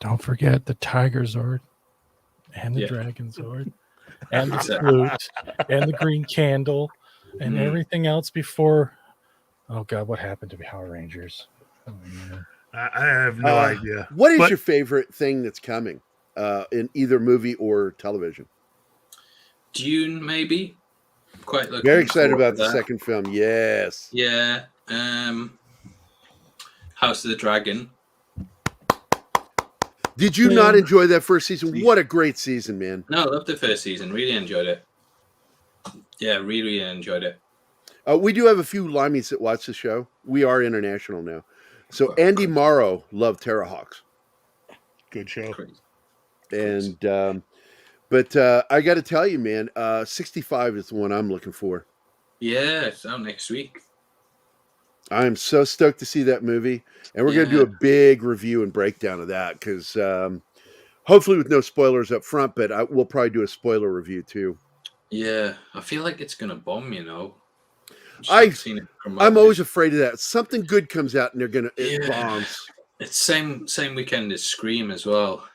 Don't forget the Tiger Zord and the Dragon Zord and the flute and the green candle and everything else before. Oh God, what happened to Power Rangers? Oh, I have no idea. What is your favorite thing that's coming in either movie or television? Dune, maybe. Quite looking very excited about that. The second film. Yes. Yeah. House of the Dragon. Did you not enjoy that first season? What a great season, man. No, I loved the first season. Really enjoyed it. Yeah, really enjoyed it. We do have a few limeys that watch the show. We are international now. So Andy Morrow loved Terrahawks. Good show. And but I got to tell you, man, 65 is the one I'm looking for. Yeah, it's out next week. I'm so stoked to see that movie, and we're going to do a big review and breakdown of that because hopefully with no spoilers up front, but we'll probably do a spoiler review too. Yeah, I feel like it's going to bomb, you know. I'm always afraid of that. Something good comes out and they're going to it bombs. It's same weekend as Scream as well.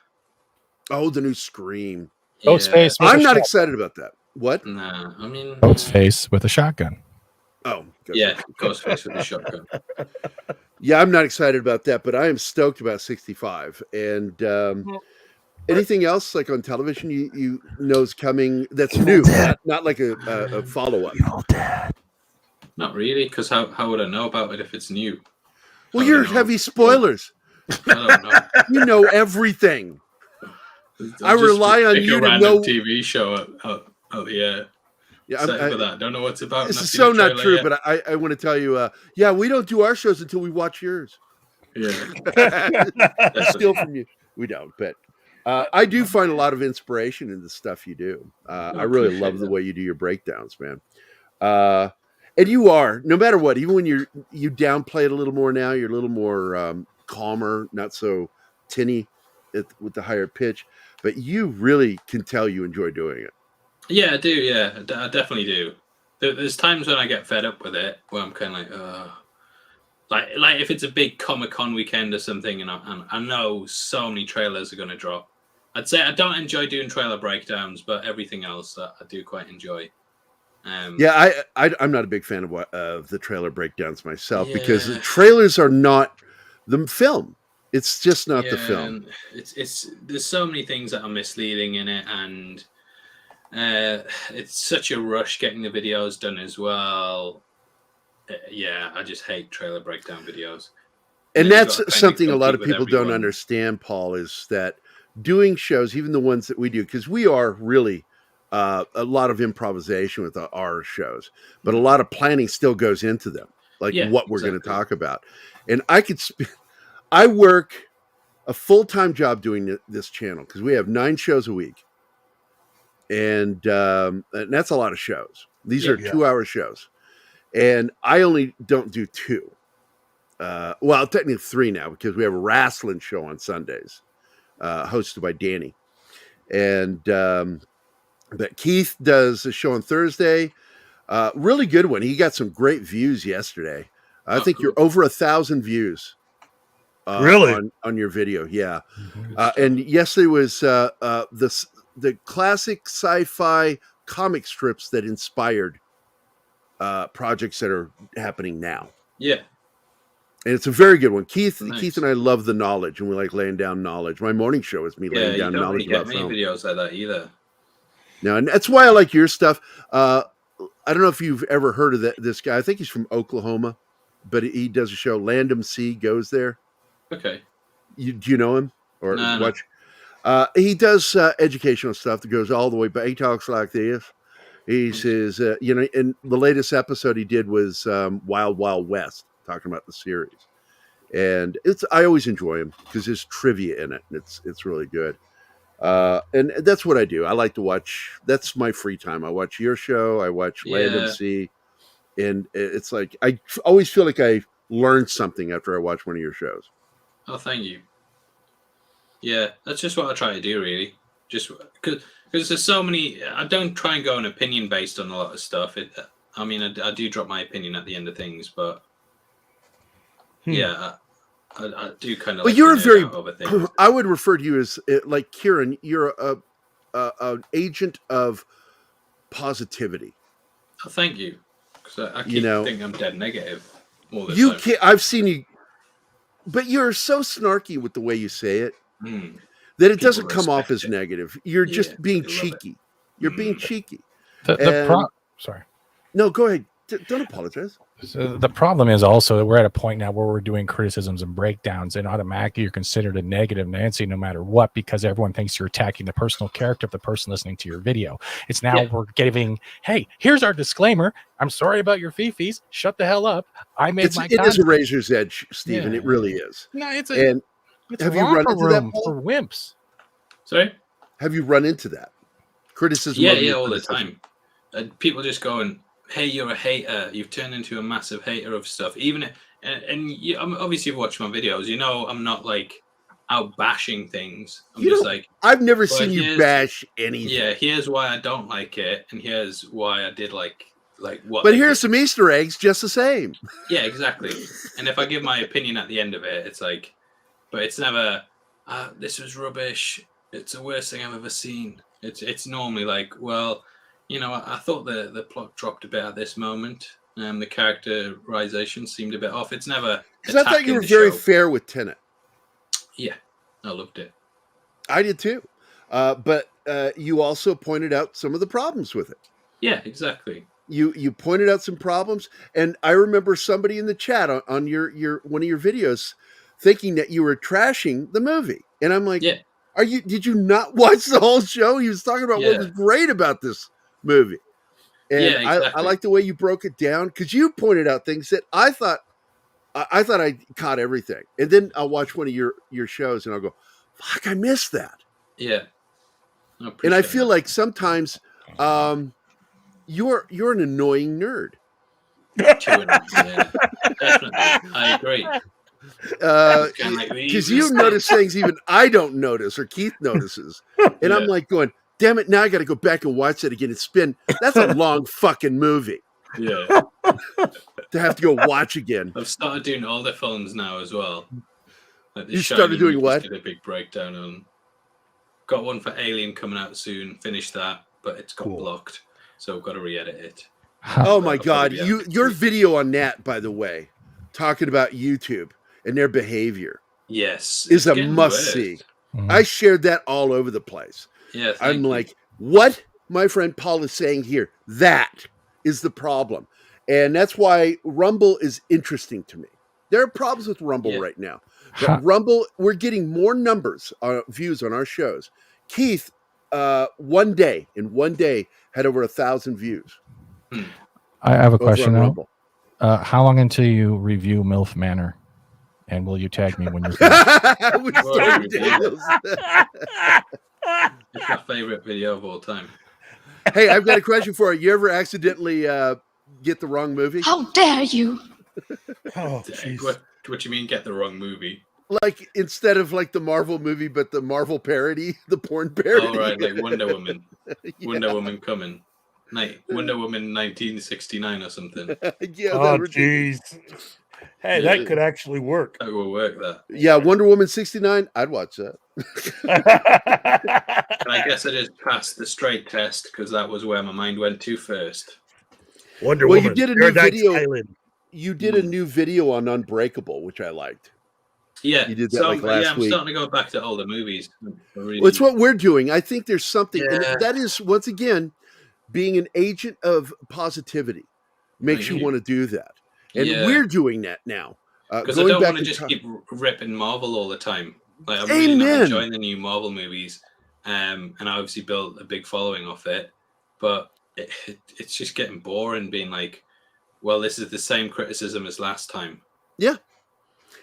Oh, the new Scream. Ghostface. I'm not excited about that. What? Nah, I mean Ghostface with a shotgun. Oh, Ghostface with a shotgun. Yeah, I'm not excited about that, but I am stoked about 65. And anything else like on television you know is coming that's new, not like a follow-up? Not really, because how would I know about it if it's new? Well, you're heavy spoilers. I don't know. You know everything. I rely on you to know. TV show out the air. Yeah, that. Don't know what's about. This is so not true, yet. But I want to tell you, we don't do our shows until we watch yours. Yeah, steal from you. We don't, but I do find a lot of inspiration in the stuff you do. I really love the way you do your breakdowns, man. And you are, no matter what, even when you downplay it a little more now, you're a little more calmer, not so tinny with the higher pitch. But you really can tell you enjoy doing it. Yeah, I do. Yeah, I definitely do. There's times when I get fed up with it, where I'm kind of like if it's a big Comic-Con weekend or something, and I know so many trailers are going to drop. I'd say I don't enjoy doing trailer breakdowns, but everything else I do quite enjoy. I'm not a big fan of the trailer breakdowns myself because the trailers are not the film. It's just not the film. It's there's so many things that are misleading in it, and it's such a rush getting the videos done as well. I just hate trailer breakdown videos. And that's something a lot of people don't understand, Paul, is that doing shows, even the ones that we do, because we are really a lot of improvisation with our shows, but a lot of planning still goes into them, like what we're going to talk about. And I work a full-time job doing this channel because we have 9 shows a week. and that's a lot of shows. These are 2-hour shows, and I only don't do 2. Well, technically 3 now because we have a wrestling show on Sundays, hosted by Danny, and but Keith does a show on Thursday. Really good one. He got some great views yesterday. I think you're over 1,000 views. Really? On your video, yeah. And yesterday was the classic sci-fi comic strips that inspired projects that are happening now. Yeah. And it's a very good one. Keith Nice. and I love the knowledge, and we like laying down knowledge. My morning show is me laying down you don't knowledge really get about many film. videos like that either. No, and that's why I like your stuff. I don't know if you've ever heard of this guy. I think he's from Oklahoma, but he does a show. Landom C goes there. Okay. Do you know him or No. watch? He does educational stuff that goes all the way back. He talks like this. He says, and the latest episode he did was Wild Wild West, talking about the series. And I always enjoy him because there's trivia in it. And it's really good. And that's what I do. I like to watch. That's my free time. I watch your show. I watch Landom C. And it's like, I always feel like I learned something after I watch one of your shows. Oh, thank you. Yeah, that's just what I try to do, really. Just because there's so many. I don't try and go an opinion based on a lot of stuff. I do drop my opinion at the end of things, but yeah, I do kind of. But you're a very. I would refer to you as like Kieran. You're an agent of positivity. Oh, thank you. Because I keep thinking I'm dead negative all the time. Can't. I've seen you. But you're so snarky with the way you say it that it doesn't come off as negative. You're just being cheeky. You're being cheeky. Sorry. No, go ahead. Don't apologize. So the problem is also that we're at a point now where we're doing criticisms and breakdowns, and automatically you're considered a negative Nancy no matter what, because everyone thinks you're attacking the personal character of the person listening to your video. It's now we're giving, hey, here's our disclaimer. I'm sorry about your fifis. Shut the hell up. I made my It is a razor's edge, Stephen. It really is. No, it's have you run into that, Paul? For wimps? Sorry? Have you run into that criticism? Yeah, all the time. People just going, hey, you're a hater. You've turned into a massive hater of stuff. Even obviously you've watched my videos. I'm not like out bashing things. I've never seen you bash anything. Yeah, here's why I don't like it, and here's why I did like what. But here's some Easter eggs, just the same. Yeah, exactly. And if I give my opinion at the end of it, it's like, but it's never. This was rubbish. It's the worst thing I've ever seen. It's normally like, well. I thought the plot dropped a bit at this moment. The characterization seemed a bit off. It's never. Because I thought you were very fair with Tenet. Yeah, I loved it. I did too. But you also pointed out some of the problems with it. Yeah, exactly. You pointed out some problems, and I remember somebody in the chat on your one of your videos thinking that you were trashing the movie, and I'm like, yeah. Did you not watch the whole show? He was talking about what was great about this movie. And exactly. I like the way you broke it down, because you pointed out things that I thought I caught everything. And then I'll watch one of your shows and I'll go, fuck, I missed that. Yeah. And I feel like sometimes you're an annoying nerd. Yeah, definitely. I agree. Because you notice things even I don't notice or Keith notices. And I'm like going, damn it, now I got to go back and watch it again. That's a long fucking movie. Yeah. To have to go watch again. I've started doing all the films now as well. Like you started doing what? Did a big breakdown on. Got one for Alien coming out soon. Finished that, but it's got blocked, so I've got to re-edit it. Oh my God! Your video on that, by the way, talking about YouTube and their behavior, is a must see. Mm-hmm. I shared that all over the place. Yeah, I'm like, what my friend Paul is saying here, that is the problem. And that's why Rumble is interesting to me. There are problems with Rumble right now. But Rumble, we're getting more numbers, views on our shows. Keith, one day had over 1,000 views. I have a question now. How long until you review MILF Manor? And will you tag me when you're It's my favorite video of all time. Hey, I've got a question for you. You ever accidentally get the wrong movie? How dare you? Oh, jeez. What do you mean get the wrong movie? Like instead of like the Marvel movie, but the Marvel parody, the porn parody. Oh, right, like Wonder Woman. Yeah. Wonder Woman coming. Wonder Woman 1969 or something. Yeah, Oh, jeez. Hey, that could actually work. That will work, that. Yeah, Wonder Woman 69, I'd watch that. And I guess I just passed the straight test because that was where my mind went to first. Wonder Well, Woman. you did a new Paradise video. Island. You did a new video on Unbreakable, which I liked. Yeah, You did that so like last I'm week. starting to go back to older movies. Really, Well, it's what we're doing. I think there's something, Yeah. and that is, once again, being an agent of positivity makes you Right. want to do that. And Yeah. we're doing that now. because I don't want to just keep ripping Marvel all the time. Like I'm really not Amen. enjoying the new Marvel movies, and I obviously built a big following off it. But it's just getting boring. Being like, well, this is the same criticism as last time. Yeah.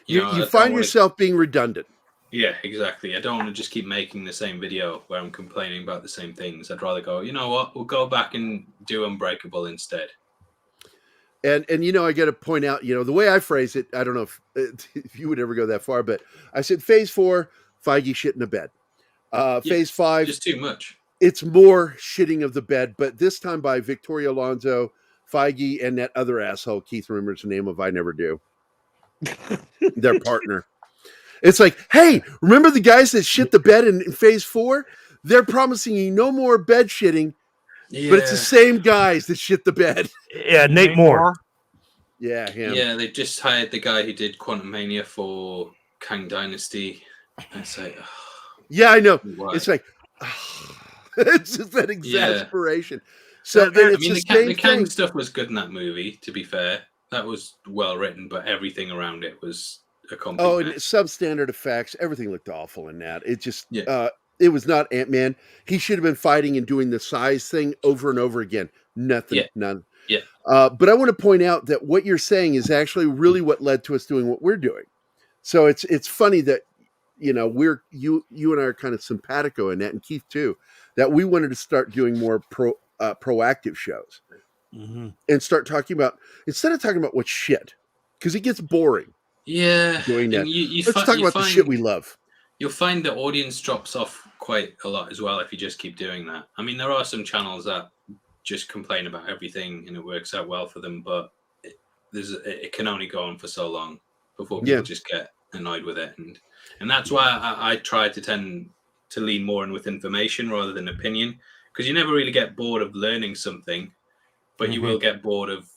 You know, I don't find wanna- yourself being redundant. Yeah, exactly. I don't want to just keep making the same video where I'm complaining about the same things. I'd rather go, you know what, we'll go back and do Unbreakable instead. And I got to point out, the way I phrase it, I don't know if you would ever go that far, but I said phase 4, Feige shitting the bed. Phase 5, Just too much. it's more shitting of the bed, but this time by Victoria Alonso, Feige, and that other asshole, Keith remembers the name of, I never do. Their partner. It's like, hey, remember the guys that shit the bed in phase 4? They're promising you no more bed shitting, but it's the same guys that shit the bed. Yeah, Nate Moore. Yeah, him. Yeah, they just hired the guy who did Quantum Mania for Kang Dynasty. It's like, Yeah, I know. why? It's like, it's just that exasperation. So, I and it's mean, the the same Kang thing. stuff was good in that movie, to be fair. That was well written, but everything around it was a complete Oh, and mess. substandard effects. Everything looked awful in that. It just, it was not Ant-Man. He should have been fighting and doing the size thing over and over again. Nothing, none. Yeah. But I want to point out that what you're saying is actually really what led to us doing what we're doing. So it's funny that, we're you and I are kind of simpatico in that, and Keith too, that we wanted to start doing more proactive shows and start talking about, instead of talking about what's shit, because it gets boring. Yeah. Doing that. And Let's talk about the shit we love. You'll find the audience drops off quite a lot as well if you just keep doing that. I mean, there are some channels that just complain about everything and it works out well for them, but it can only go on for so long before people just get annoyed with it. And that's why I try to tend to lean more in with information rather than opinion, because you never really get bored of learning something, but you will get bored of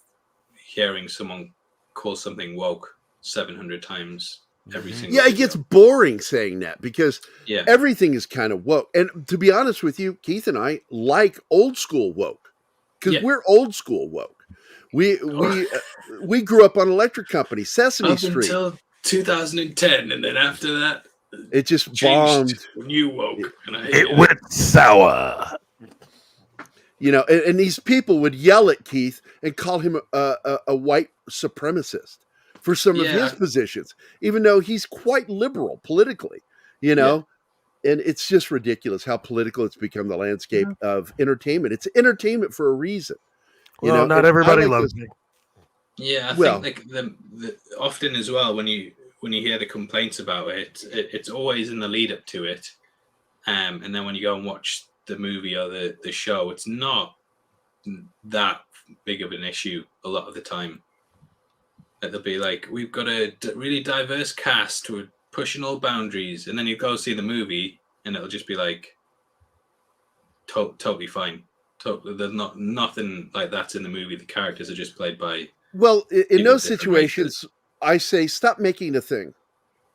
hearing someone call something woke 700 times every single Yeah, it gets boring saying that because everything is kind of woke. And to be honest with you, Keith and I like old school woke because we're old school woke. We grew up on Electric Company, Sesame up Street until 2010, and then after that, it just changed bombed. New woke, and It went sour. And these people would yell at Keith and call him a white supremacist for some of his positions, even though he's quite liberal politically, and it's just ridiculous how political it's become, the landscape of entertainment. It's entertainment for a reason. Well, not everybody loves me. Yeah, I think like the often as well when you hear the complaints about it, it's always in the lead up to it, and then when you go and watch the movie or the show, it's not that big of an issue a lot of the time. That they'll be like, we've got a really diverse cast, we're pushing all boundaries, and then you go see the movie and it'll just be like totally fine. There's nothing like that in the movie. The characters are just played by in those situations I say stop making a thing.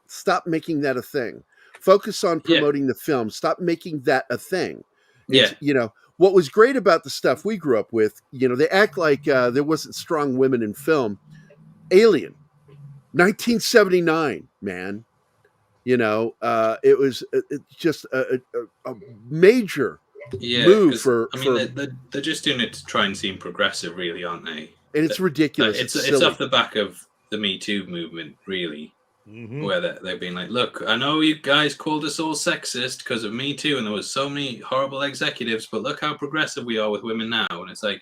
Stop making that a thing. Focus on promoting the film. Stop making that a thing. What was great about the stuff we grew up with, they act like there wasn't strong women in film. Alien, 1979, man. It was just a major move for. They're just doing it to try and seem progressive, really, aren't they? And it's ridiculous. It's off the back of the Me Too movement, really. where they've been like, look, I know you guys called us all sexist because of Me Too, and there was so many horrible executives, but look how progressive we are with women now. And it's like,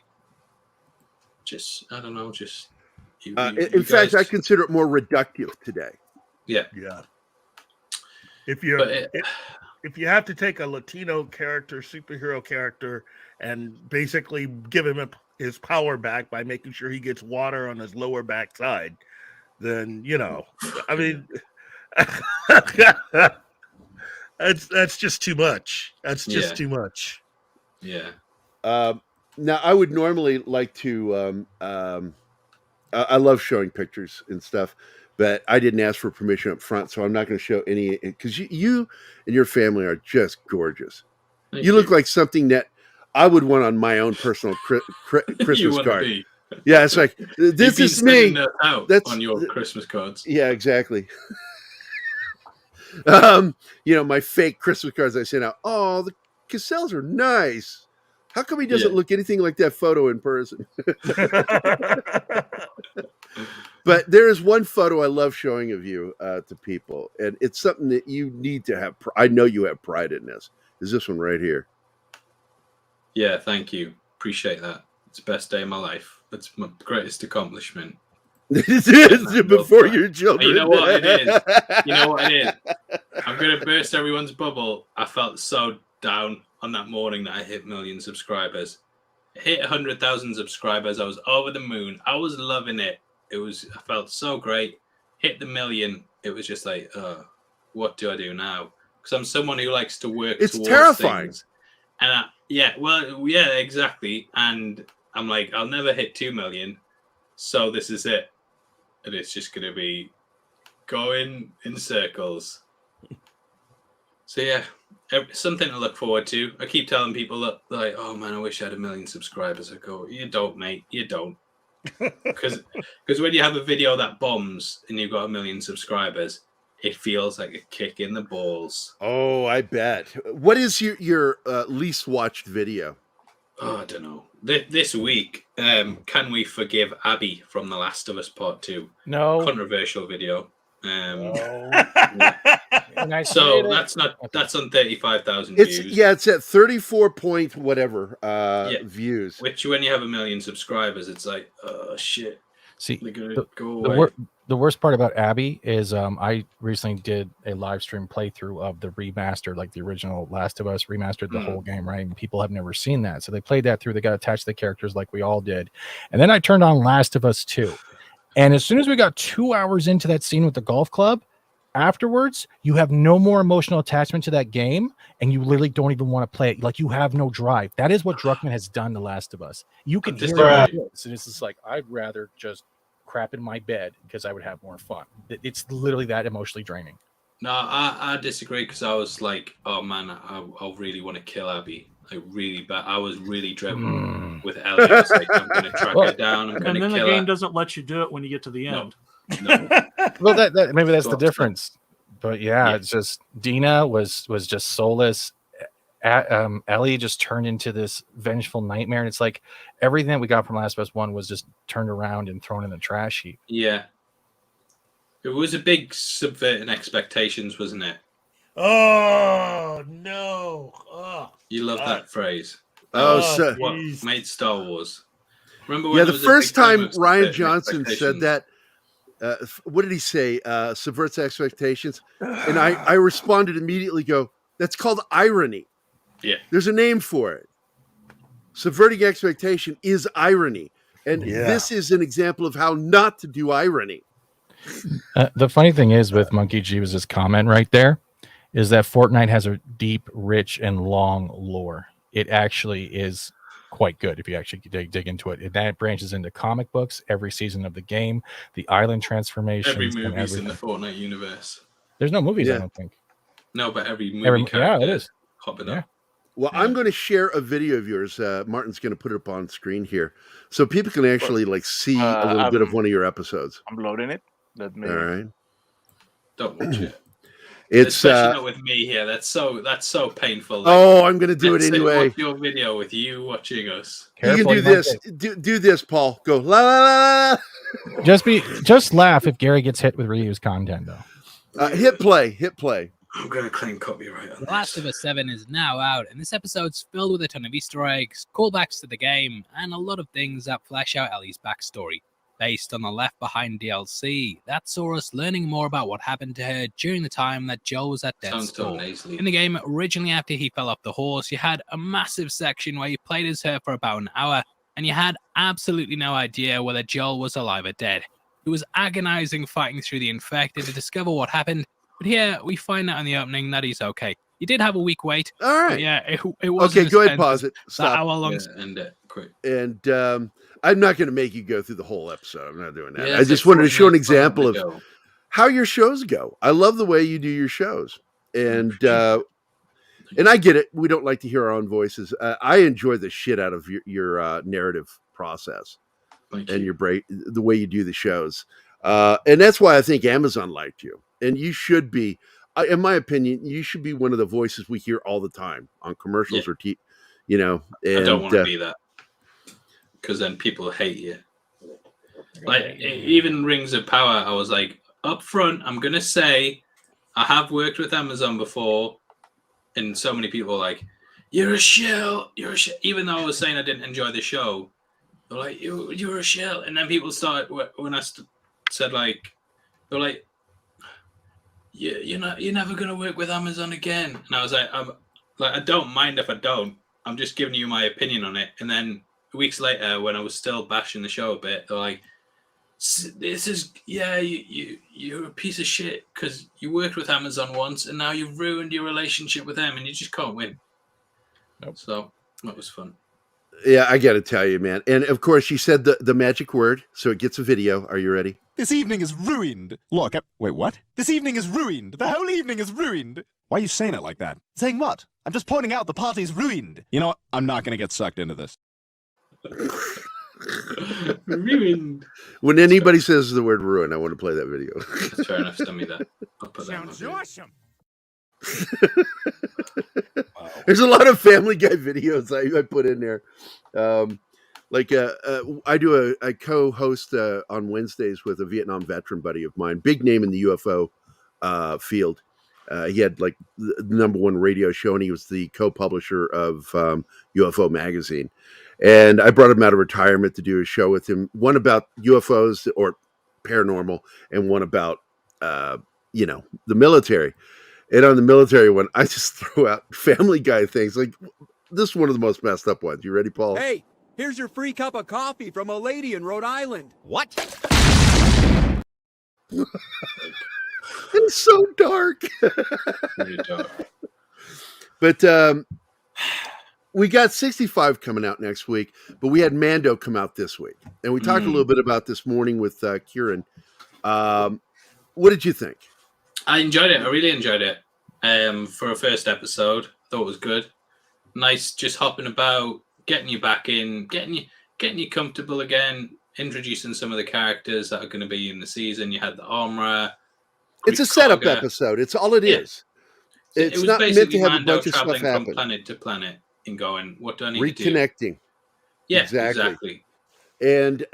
I don't know, in fact, I consider it more reductive today. Yeah. If you have to take a Latino character, superhero character, and basically give him his power back by making sure he gets water on his lower backside, then I mean, that's just too much. That's just too much. Yeah. Now, I would normally like to. I love showing pictures and stuff, but I didn't ask for permission up front, so I'm not going to show any. Because you and your family are just gorgeous. You look like something that I would want on my own personal Christmas card. Yeah, it's like, this is me. That's on your Christmas cards. Yeah, exactly. My fake Christmas cards I sent out. Oh, the Cassells are nice. How come he doesn't look anything like that photo in person? But there is one photo I love showing of you to people, and it's something that you need to have. I know you have pride in this. Is this one right here? Yeah, thank you. Appreciate that. It's the best day of my life. It's my greatest accomplishment. This is before your children. You know what it is? I'm going to burst everyone's bubble. I felt so down on that morning that I hit 1 million subscribers. I hit 100,000 subscribers. I was over the moon. I was loving it. I felt so great. Hit the 1 million. It was just like, what do I do now? Because I'm someone who likes to work. It's towards terrifying. Things. And exactly. And I'm like, I'll never hit 2 million. So this is it. And it's just going to be going in circles. So yeah, something to look forward to. I keep telling people that, like, oh man, I wish I had 1 million subscribers. I go, you don't, mate. You don't. Because when you have a video that bombs and you've got 1 million subscribers, it feels like a kick in the balls. Oh, I bet. What is your least watched video? Oh, I don't know. This week, can we forgive Abby from The Last of Us Part 2? No. Controversial video. Nice. So that's on 35,000 views. It's at 34 point whatever views. Which, when you have 1 million subscribers, it's like, oh shit. See, they're gonna go away. The worst part about Abby is I recently did a live stream playthrough of the remaster, like the original Last of Us remastered the whole game, right? And people have never seen that. So they played that through, they got attached to the characters like we all did. And then I turned on Last of Us 2. And as soon as we got 2 hours into that scene with the golf club, afterwards, you have no more emotional attachment to that game, and you literally don't even want to play it. Like, you have no drive. That is what Druckmann has done to Last of Us. You can hear it. And it's just like, I'd rather just crap in my bed because I would have more fun. It's literally that emotionally draining. No, I disagree, because I was like, oh man, I really want to kill Abby. Like, really bad. I was really driven with Ellie. I was like, I'm going to track her down. I'm going to kill her. And then the game doesn't let you do it when you get to the end. No. Well, that maybe that's the difference. But yeah, it's just Dina was just soulless. Ellie just turned into this vengeful nightmare, and it's like everything that we got from Last of Us 1 was just turned around and thrown in the trash heap. Yeah, it was a big subverting expectations, wasn't it? Oh no! Oh, you love that phrase. So what made Star Wars? Remember when the first time Ryan Johnson said that. What did he say? Subverts expectations. And I responded immediately, that's called irony. Yeah. There's a name for it. Subverting expectation is irony. And this is an example of how not to do irony. The funny thing is with Monkey G was his comment right there is that Fortnite has a deep, rich, and long lore. It actually is quite good if you actually dig into it. And that branches into comic books, every season of the game, the island transformations. Every movie's in the Fortnite universe. There's no movies, I don't think. No, but every movie character it is hopping up. Well, I'm going to share a video of yours. Martin's going to put it up on screen here, so people can actually see a little bit of one of your episodes. I'm loading it. Let me. All right. Don't watch it. It's especially not with me here. That's so painful. Like, I'm going to do it anyway. Watch your video with you watching us. You can do this. Do this, Paul. Go la la la la. Just laugh if Gary gets hit with reused content, though. Hit play. I'm going to claim copyright on The Last of Us 7 is now out, and this episode's filled with a ton of Easter eggs, callbacks to the game, and a lot of things that flesh out Ellie's backstory. Based on the Left Behind DLC, that saw us learning more about what happened to her during the time that Joel was at death's door. In the game, originally after he fell off the horse, you had a massive section where you played as her for about an hour, and you had absolutely no idea whether Joel was alive or dead. It was agonizing fighting through the infected to discover what happened, but here we find out in the opening that he's okay. You did have a week wait. All right. Yeah, it was okay. Go ahead, pause it. Stop. Hour long. End it quick. And I'm not going to make you go through the whole episode. I'm not doing that. Yeah, I just wanted to show an example of how your shows go. I love the way you do your shows, and I get it. We don't like to hear our own voices. I enjoy the shit out of your narrative process and the way you do the shows, and that's why I think Amazon liked you. And you should be, in my opinion, you should be one of the voices we hear all the time on commercials or And, I don't want to be that, because then people hate you. Like, even Rings of Power, I was like, up front, I'm going to say, I have worked with Amazon before, and so many people are like, you're a shell, even though I was saying I didn't enjoy the show, they're like, you're a shell. And then people started, when I said, like, they're like, you're never going to work with Amazon again. And I was like, I don't mind if I don't. I'm just giving you my opinion on it. And then weeks later, when I was still bashing the show a bit, they're like, you're a piece of shit because you worked with Amazon once and now you've ruined your relationship with them and you just can't win. Nope. So that was fun. Yeah, I got to tell you, man. And of course, you said the magic word, so it gets a video. Are you ready? This evening is ruined. Look, wait, what? This evening is ruined. The whole evening is ruined. Why are you saying it like that? Saying what? I'm just pointing out the party's ruined. You know what? I'm not going to get sucked into this. Ruined. When anybody says the word ruin, I want to play that video. That's fair enough. Send me that. I'll put Sounds that awesome. There's a lot of Family Guy videos I put in there. I co-host on Wednesdays with a Vietnam veteran buddy of mine, big name in the UFO field. He had like the #1 radio show, and he was the co-publisher of UFO magazine. And I brought him out of retirement to do a show with him, one about UFOs or paranormal, and one about the military. And on the military one, I just throw out Family Guy things. Like, this is one of the most messed up ones. You ready, Paul? Hey, here's your free cup of coffee from a lady in Rhode Island. What? It's so dark. Pretty dark. But we got 65 coming out next week, but we had Mando come out this week. And we talked a little bit about this morning with Kieran. What did you think? I enjoyed it. I really enjoyed it. For a first episode, I thought it was good. Nice, just hopping about, getting you back in, getting you comfortable again, introducing some of the characters that are going to be in the season. You had the armorer. It's a setup episode. It's all it is. It's it was not meant basically to have Mando a bunch of stuff traveling happen. from planet to planet and going, what do I need to do? Reconnecting. Yeah, exactly. And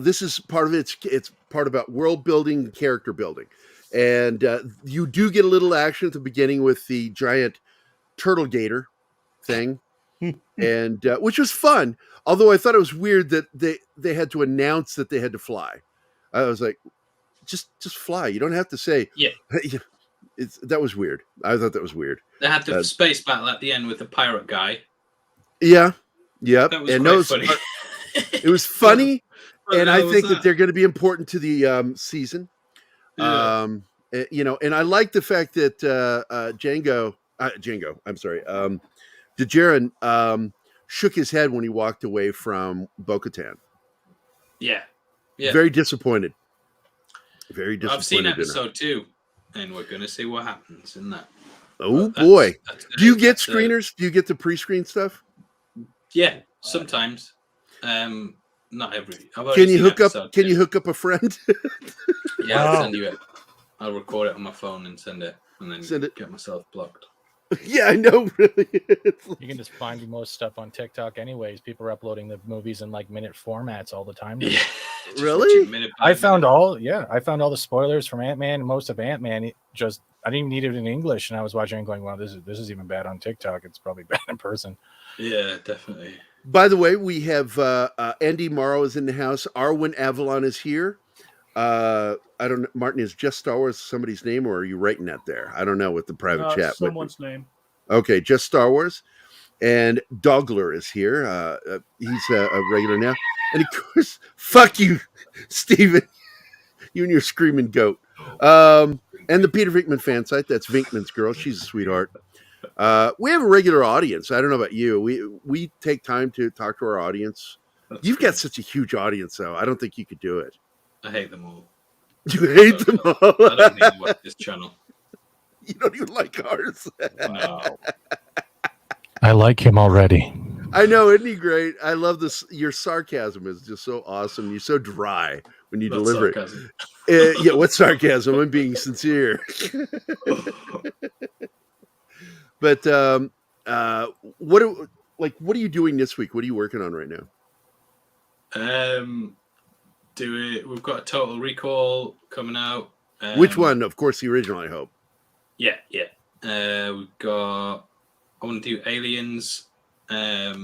this is part of it. It's part about world building and character building. And you do get a little action at the beginning with the giant turtle gator thing, and which was fun. Although I thought it was weird that they had to announce that they had to fly. I was like, just fly. You don't have to say. Yeah. That was weird. I thought that was weird. They had the space battle at the end with the pirate guy. Yeah. Yep. That was and quite funny. It was funny, and I think that that they're going to be important to the season. Yeah. And I like the fact that Djarin shook his head when he walked away from Bo-Katan. Yeah. Yeah. Very disappointed. Very disappointed. I've seen episode 2, and we're going to see what happens in that. Oh, boy. Do you get screeners? Do you get the pre-screen stuff? Yeah, sometimes. Not every. Can you hook up? Can you hook up a friend? Yeah, I'll send you it. I'll record it on my phone and send it, and then get myself blocked. Yeah, I know. Really, you can just find most stuff on TikTok, anyways. People are uploading the movies in like minute formats all the time. Yeah. Really? I found all the spoilers from Ant-Man and most of Ant-Man. I didn't even need it in English, and I was watching and going, wow, this is even bad on TikTok. It's probably bad in person. Yeah, definitely. By the way, we have Andy Morrow is in the house. Arwen Avalon is here. I don't know, Martin, is Just Star Wars somebody's name, or are you writing that there? I don't know with the private chat. Someone's name. Okay, Just Star Wars. And Dogler is here. He's a regular now. And of course, fuck you, Steven. You and your screaming goat. And the Peter Vinkman fan site. That's Vinkman's girl. She's a sweetheart. We have a regular audience. I don't know about you. We take time to talk to our audience. You've got such a huge audience, though. I don't think you could do it. I hate them all. You hate them all? I don't even watch this channel. You don't even like ours. No. I like him already. I know, isn't he great? I love this. Your sarcasm is just so awesome. You're so dry when you deliver sarcasm. it. Yeah, what sarcasm? I'm being sincere. But what are you doing this week? What are you working on right now? We've got a Total Recall coming out. Which one? Of course, the original, I hope. Yeah. I want to do Aliens. Now,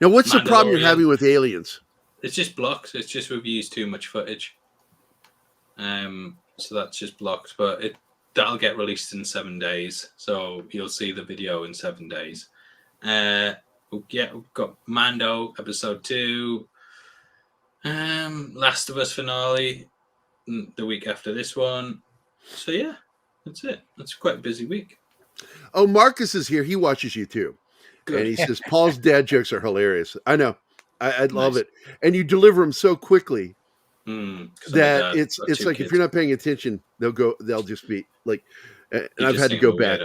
what's the problem you're having with Aliens? It's just blocked. It's just we've used too much footage. So that's just blocked. But that'll get released in 7 days. So you'll see the video in 7 days. We've got Mando episode 2. Last of Us finale the week after this one. So yeah, that's it. That's quite a busy week. Oh, Marcus is here. He watches you too. Good. And he says, Paul's dad jokes are hilarious. I know. I love it. And you deliver them so quickly that it's like kids. If you're not paying attention, they'll just be like, and I've had to go back.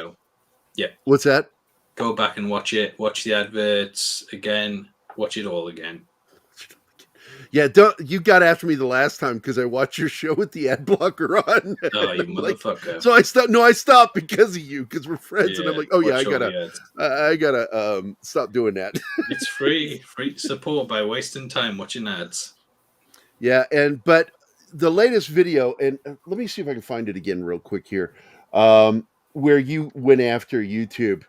Yeah. What's that? Go back and watch it. Watch the adverts again. Watch it all again. Yeah, you got after me the last time because I watched your show with the ad blocker on. Oh, you motherfucker! So I stopped. No, I stopped because of you because we're friends, and I'm like, oh yeah, I gotta stop doing that. It's free support by wasting time watching ads. Yeah, but the latest video, and let me see if I can find it again real quick here, where you went after YouTube.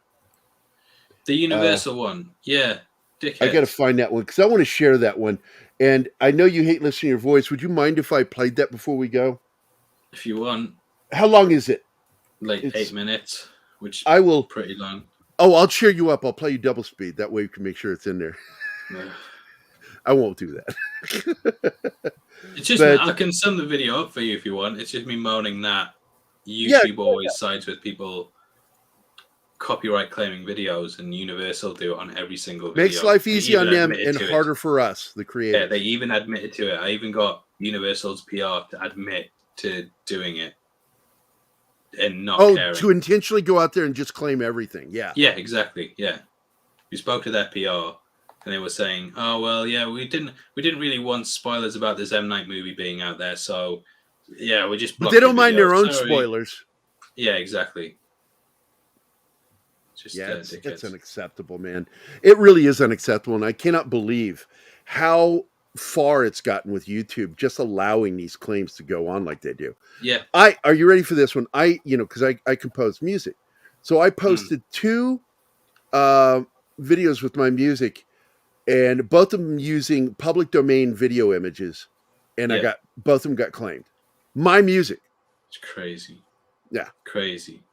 The Universal one, yeah. Dickheads. I got to find that one because I want to share that one. And I know you hate listening to your voice. Would you mind if I played that before we go? If you want. How long is it? Like 8 minutes, which I will pretty long. Oh, I'll cheer you up. I'll play you double speed. That way you can make sure it's in there. Yeah. I won't do that. It's just I can sum the video up for you if you want. It's just me moaning that YouTube always sides with people copyright claiming videos, and Universal do it on every single video. Makes life easy on them and harder for us, the creators. Yeah, they even admitted to it. I even got Universal's PR to admit to doing it and not caring. To intentionally go out there and just claim everything. Yeah. Yeah, exactly. Yeah. We spoke to their PR and they were saying, oh well, yeah, we didn't really want spoilers about this M. Night movie being out there, so yeah, we just But they don't mind their own spoilers. Yeah, exactly. Just, it's unacceptable, man. It really is unacceptable, and I cannot believe how far it's gotten with YouTube just allowing these claims to go on like they do. Yeah. Are you ready for this one? Because I compose music, so I posted 2 videos with my music, and both of them using public domain video images, and I got both of them got claimed. My music. It's crazy. Yeah, crazy.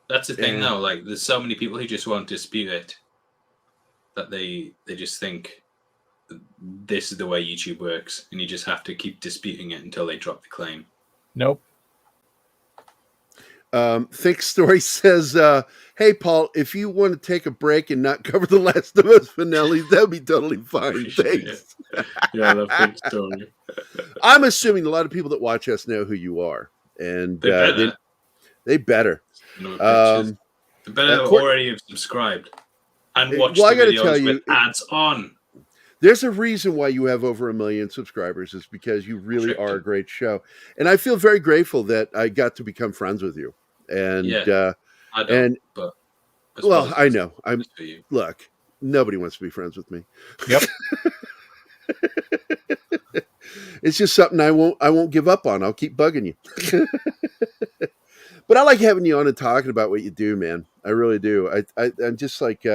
That's the thing, though. Like, there's so many people who just won't dispute it, that they just think this is the way YouTube works, and you just have to keep disputing it until they drop the claim. Nope. Thick Story says, "Hey Paul, if you want to take a break and not cover the Last of Us finale, that'd be totally fine. Thanks." Yeah, I love Thick Story. I'm assuming a lot of people that watch us know who you are, and they better. The better already have subscribed and watched the videos with ads on. There's a reason why you have over 1 million subscribers, is because you really are a great show, and I feel very grateful that I got to become friends with you. And I don't, but I know. Look, nobody wants to be friends with me. Yep. It's just something I won't give up on. I'll keep bugging you. But I like having you on and talking about what you do, man. I really do. I'm just like,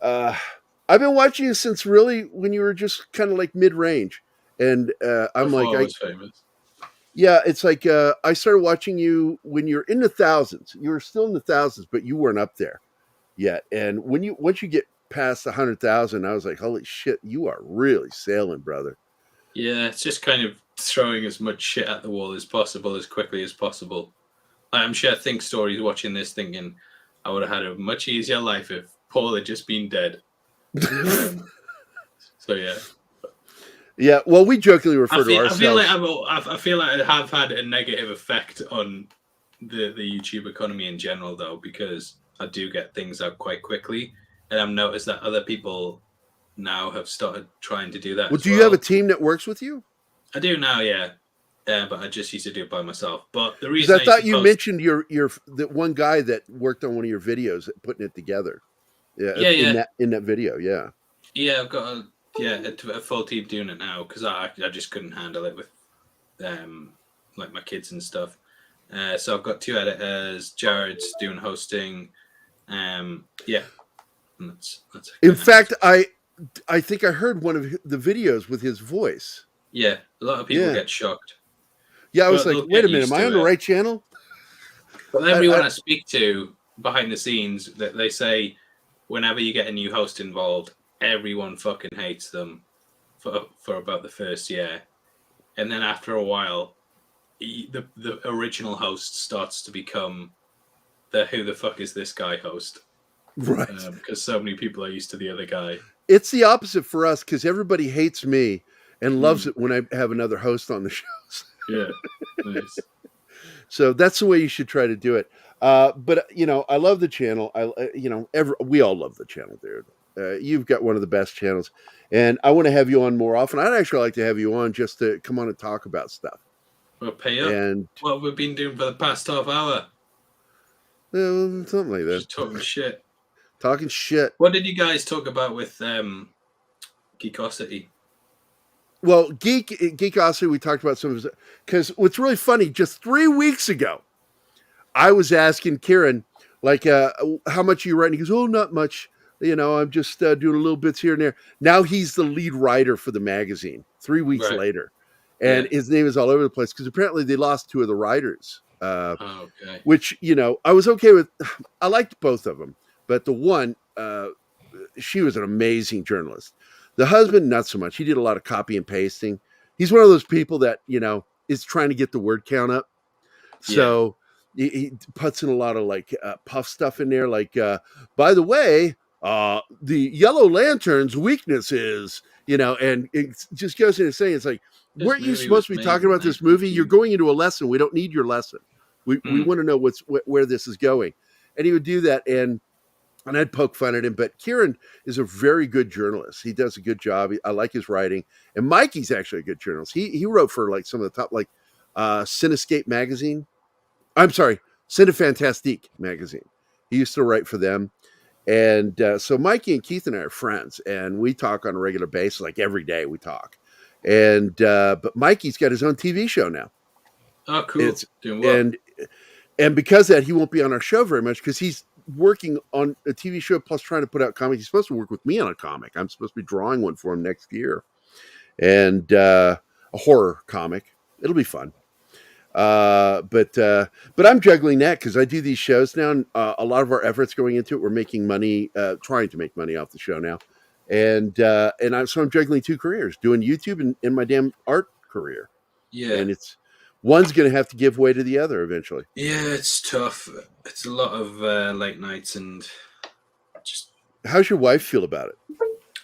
I've been watching you since really when you were just kind of like mid-range, and I'm Before like, I was famous. yeah, it's like I started watching you when you're in the thousands. You were still in the thousands, but you weren't up there yet. And once you get past 100,000, I was like, holy shit, you are really sailing, brother. Yeah, it's just kind of throwing as much shit at the wall as possible, as quickly as possible. I'm sure Think Story's watching this thinking, I would have had a much easier life if Paul had just been dead. So, yeah. Yeah, well, we jokingly refer to ourselves. I feel like I have had a negative effect on the YouTube economy in general, though, because I do get things out quite quickly. And I've noticed that other people now have started trying to do that. Well, do you have a team that works with you? I do now, yeah. But I just used to do it by myself. But the reason I thought you mentioned that one guy that worked on one of your videos, putting it together. Yeah. In that video, yeah. Yeah, I've got a full team doing it now because I just couldn't handle it with like my kids and stuff. So I've got 2 editors. Jared's doing hosting. Yeah. And that's in fact, I think I heard one of the videos with his voice. Yeah, a lot of people get shocked. Yeah, I was like, wait a minute, am I on the right channel? But everyone I speak to behind the scenes, that they say whenever you get a new host involved, everyone fucking hates them for about the first year. And then after a while, the original host starts to become the who the fuck is this guy host. Right. Because so many people are used to the other guy. It's the opposite for us because everybody hates me and loves it when I have another host on the shows. Yeah. Nice. So that's the way you should try to do it. But I love the channel. We all love the channel, dude. You've got one of the best channels, and I want to have you on more often. I'd actually like to have you on just to come on and talk about stuff. Well, pay up. And what we've been doing for the past half hour. Something like that. Just talking shit. Talking shit. What did you guys talk about with Geekosity? Well, Geekosity, we talked about some of his, because what's really funny, just 3 weeks ago, I was asking Kieran, like, how much are you writing? He goes, oh, not much. I'm just doing a little bits here and there. Now he's the lead writer for the magazine 3 weeks later. And his name is all over the place because apparently they lost 2 of the writers. Okay. Which, I was okay with. I liked both of them. But the one, she was an amazing journalist. The husband, not so much. He did a lot of copy and pasting. He's one of those people that, is trying to get the word count up. So he puts in a lot of like puff stuff in there. Like, by the way, the Yellow Lantern's weakness is, and it just goes into saying, it's like, weren't you supposed to be talking about this movie? You're going into a lesson. We don't need your lesson. We want to know where this is going. And he would do that. And I'd poke fun at him, but Kieran is a very good journalist. He does a good job. I like his writing. And Mikey's actually a good journalist. He wrote for like some of the top, like Cinescape magazine. I'm sorry, Cinefantastique magazine. He used to write for them. And so Mikey and Keith and I are friends, and we talk on a regular basis, like every day we talk. And but Mikey's got his own TV show now. Oh, cool. Doing well. And because of that, he won't be on our show very much because he's working on a TV show plus trying to put out comics. He's supposed to work with me on a comic. I'm supposed to be drawing one for him next year, and a horror comic. It'll be fun. But I'm juggling that because I do these shows now, and a lot of our efforts going into it. We're making money, trying to make money off the show now, and I'm juggling 2 careers, doing YouTube and my damn art career. Yeah, and one's going to have to give way to the other eventually. Yeah, it's tough. It's a lot of late nights and just. How's your wife feel about it?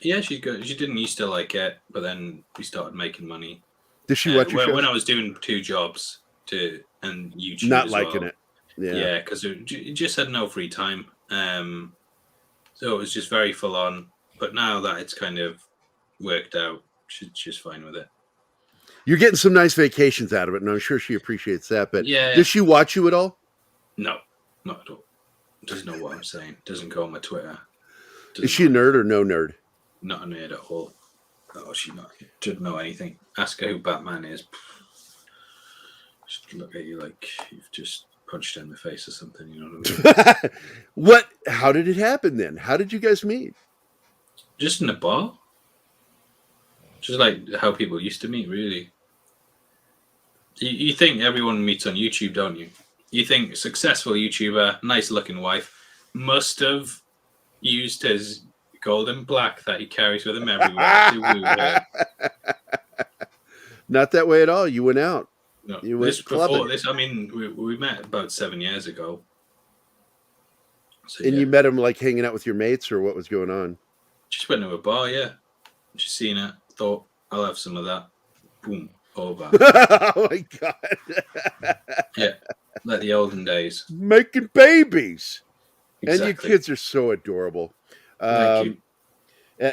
Yeah, she's good. She didn't used to like it, but then we started making money. Does she watch your shows? When I was doing 2 jobs and YouTube, not liking it. Yeah, because it just had no free time. So it was just very full on. But now that it's kind of worked out, she's fine with it. You're getting some nice vacations out of it, and I'm sure she appreciates that. But yeah, does she watch you at all? No, not at all. Doesn't know what I'm saying. Doesn't go on my Twitter. Is she a nerd or no nerd? Not a nerd at all. Oh, she didn't know anything. Ask her who Batman is. Just look at you like you've just punched her in the face or something. You know what I mean? What? How did it happen then? How did you guys meet? Just in a bar. Just like how people used to meet, really. You think everyone meets on YouTube, don't you? You think successful YouTuber, nice looking wife, must have used his golden black that he carries with him everywhere to woo her. Not that way at all. You went out. No, You went clubbing. I mean, we met about 7 years ago. So, and you met him like hanging out with your mates, or what was going on? Just went to a bar, yeah. Just seen it. Thought, I'll have some of that. Boom. Over. Oh my god. Yeah. Like the olden days. Making babies. Exactly. And your kids are so adorable. Thank you.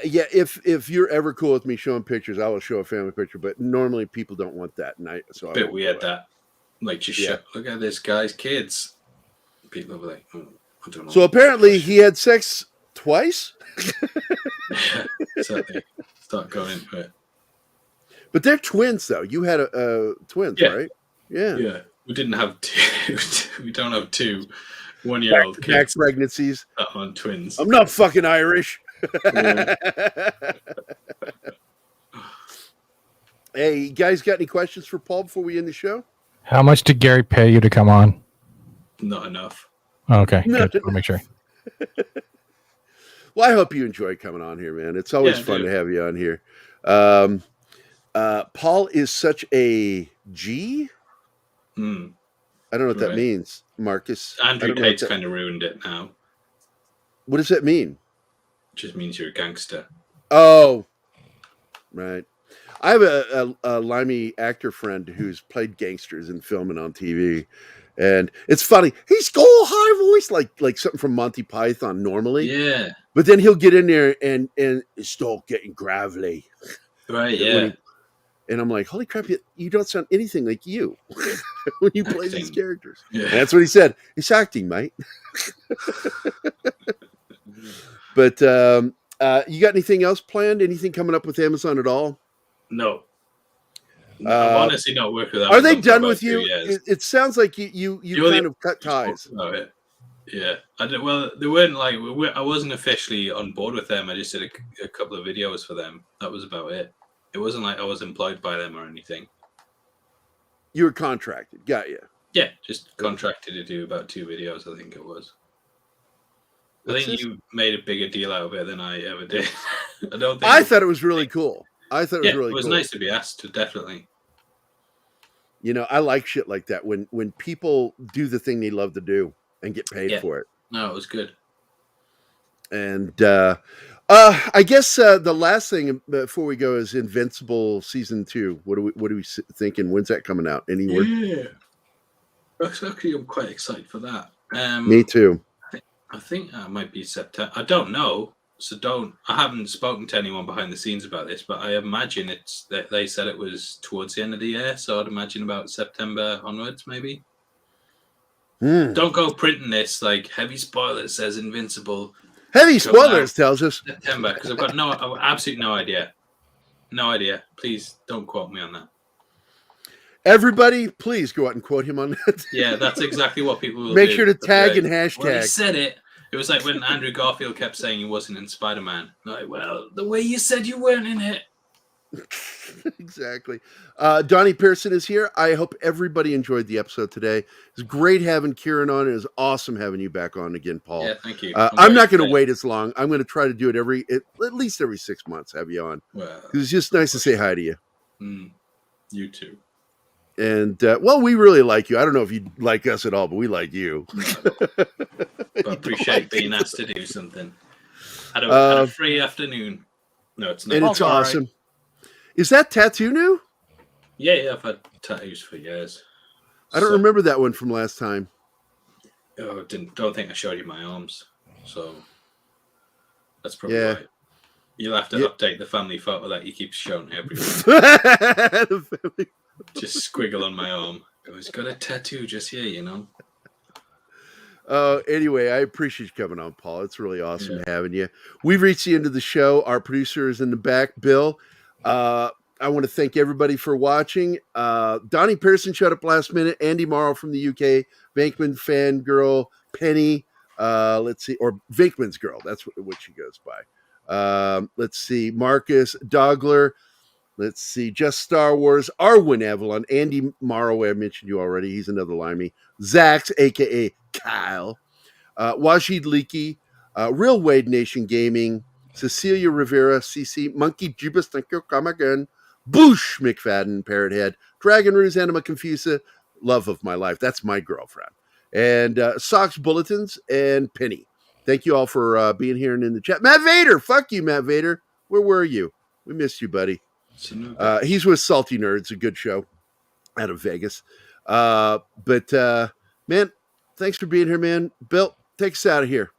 Yeah, if you're ever cool with me showing pictures, I will show a family picture. But normally people don't want that. And I Bit weird that. Like, just look at this guy's kids. People will be like, oh, I don't know. So apparently he had sex twice? Yeah, exactly. Start going into it. But they're twins, though. You had twins, right? Yeah. Yeah. We didn't have two. We don't have 2 1-year-old kids. Pregnancies. On twins. I'm not fucking Irish. Yeah. Hey, you guys got any questions for Paul before we end the show? How much did Gary pay you to come on? Not enough. Okay, good. I'll make sure. Well, I hope you enjoy coming on here, man. It's always fun to have you on here. Paul is such a G. I don't know what that means, Marcus. Andrew Tate's kind of ruined it now. What does that mean? It just means you're a gangster. Oh, right. I have a limey actor friend who's played gangsters in film and on TV. And it's funny. He's got a high voice, like something from Monty Python normally. Yeah. But then he'll get in there and start getting gravelly. Right, yeah. And I'm like, holy crap, you don't sound anything like you when you play these characters. Yeah. And that's what he said. It's acting, mate. But you got anything else planned? Anything coming up with Amazon at all? No. I've honestly not worked with Are they Amazon done for with about you? 2 years. It sounds like you kind of cut ties. About it. Yeah. Well, they weren't like, I wasn't officially on board with them. I just did a couple of videos for them. That was about it. It wasn't like I was employed by them or anything. You were contracted. Got you. Yeah, just contracted to do about 2 videos, I think it was. I think you made a bigger deal out of it than I ever did. I thought it was really cool. I thought it was really cool. It was nice to be asked, definitely. You know, I like shit like that when people do the thing they love to do and get paid for it. No, it was good. And I guess the last thing before we go is Invincible season 2. What are we thinking? When's that coming out? Any word? Yeah, actually, I'm quite excited for that. Me too. I think that might be September. I don't know, so I haven't spoken to anyone behind the scenes about this, but I imagine it's that they said it was towards the end of the year, so I'd imagine about September onwards, maybe. Don't go printing this like heavy spoilers says Invincible. Heavy spoilers tells us September, because I've absolutely no idea. No idea. Please don't quote me on that. Everybody, please go out and quote him on that. Yeah, that's exactly what people will Make do. sure to tag and When hashtag. he said it, it was like when Andrew Garfield kept saying he wasn't in Spider-Man. Like, well, the way you said you weren't in it. Exactly. Donnie Pearson is here. I hope everybody enjoyed the episode today. It's great having Kieran on. It was awesome having you back on again, Paul. Yeah, thank you. I'm not going to wait as long. I'm going to try to do it at least every 6 months, have you on. Well, it's just nice to say hi to you. You too. And, well, we really like you. I don't know if you like us at all, but we like you. But I appreciate being asked to do something. Had a free afternoon. No, it's not. And it's awesome. Right. Is that tattoo new? Yeah, I've had tattoos for years. I don't remember that one from last time. Oh, don't think I showed you my arms. So that's probably right. You'll have to update the family photo that you keep showing everyone. Just squiggle on my arm. He's got a tattoo just here, you know. Anyway, I appreciate you coming on, Paul. It's really awesome having you. We've reached the end of the show. Our producer is in the back, Bill. I want to thank everybody for watching. Donnie Pearson showed up last minute. Andy Morrow from the UK. Venkman Fangirl. Penny. Let's see. Or Venkman's Girl. That's what she goes by. Let's see. Marcus Dogler. Let's see. Just Star Wars. Arwen Avalon. Andy Morrow, I mentioned you already. He's another limey. Zax, a.k.a. Kyle. Wajid Leakey. Real Wade Nation Gaming. Cecilia Rivera. CC. Monkey Jubas. Thank you. Come again. Boosh McFadden. Parrothead. Dragon Ruse. Anima Confusa. Love of my life. That's my girlfriend. And Socks Bulletins. And Penny. Thank you all for being here and in the chat. Matt Vader. Fuck you, Matt Vader. Where were you? We missed you, buddy. He's with Salty Nerds, a good show out of Vegas. Man, thanks for being here, man. Bill, take us out of here.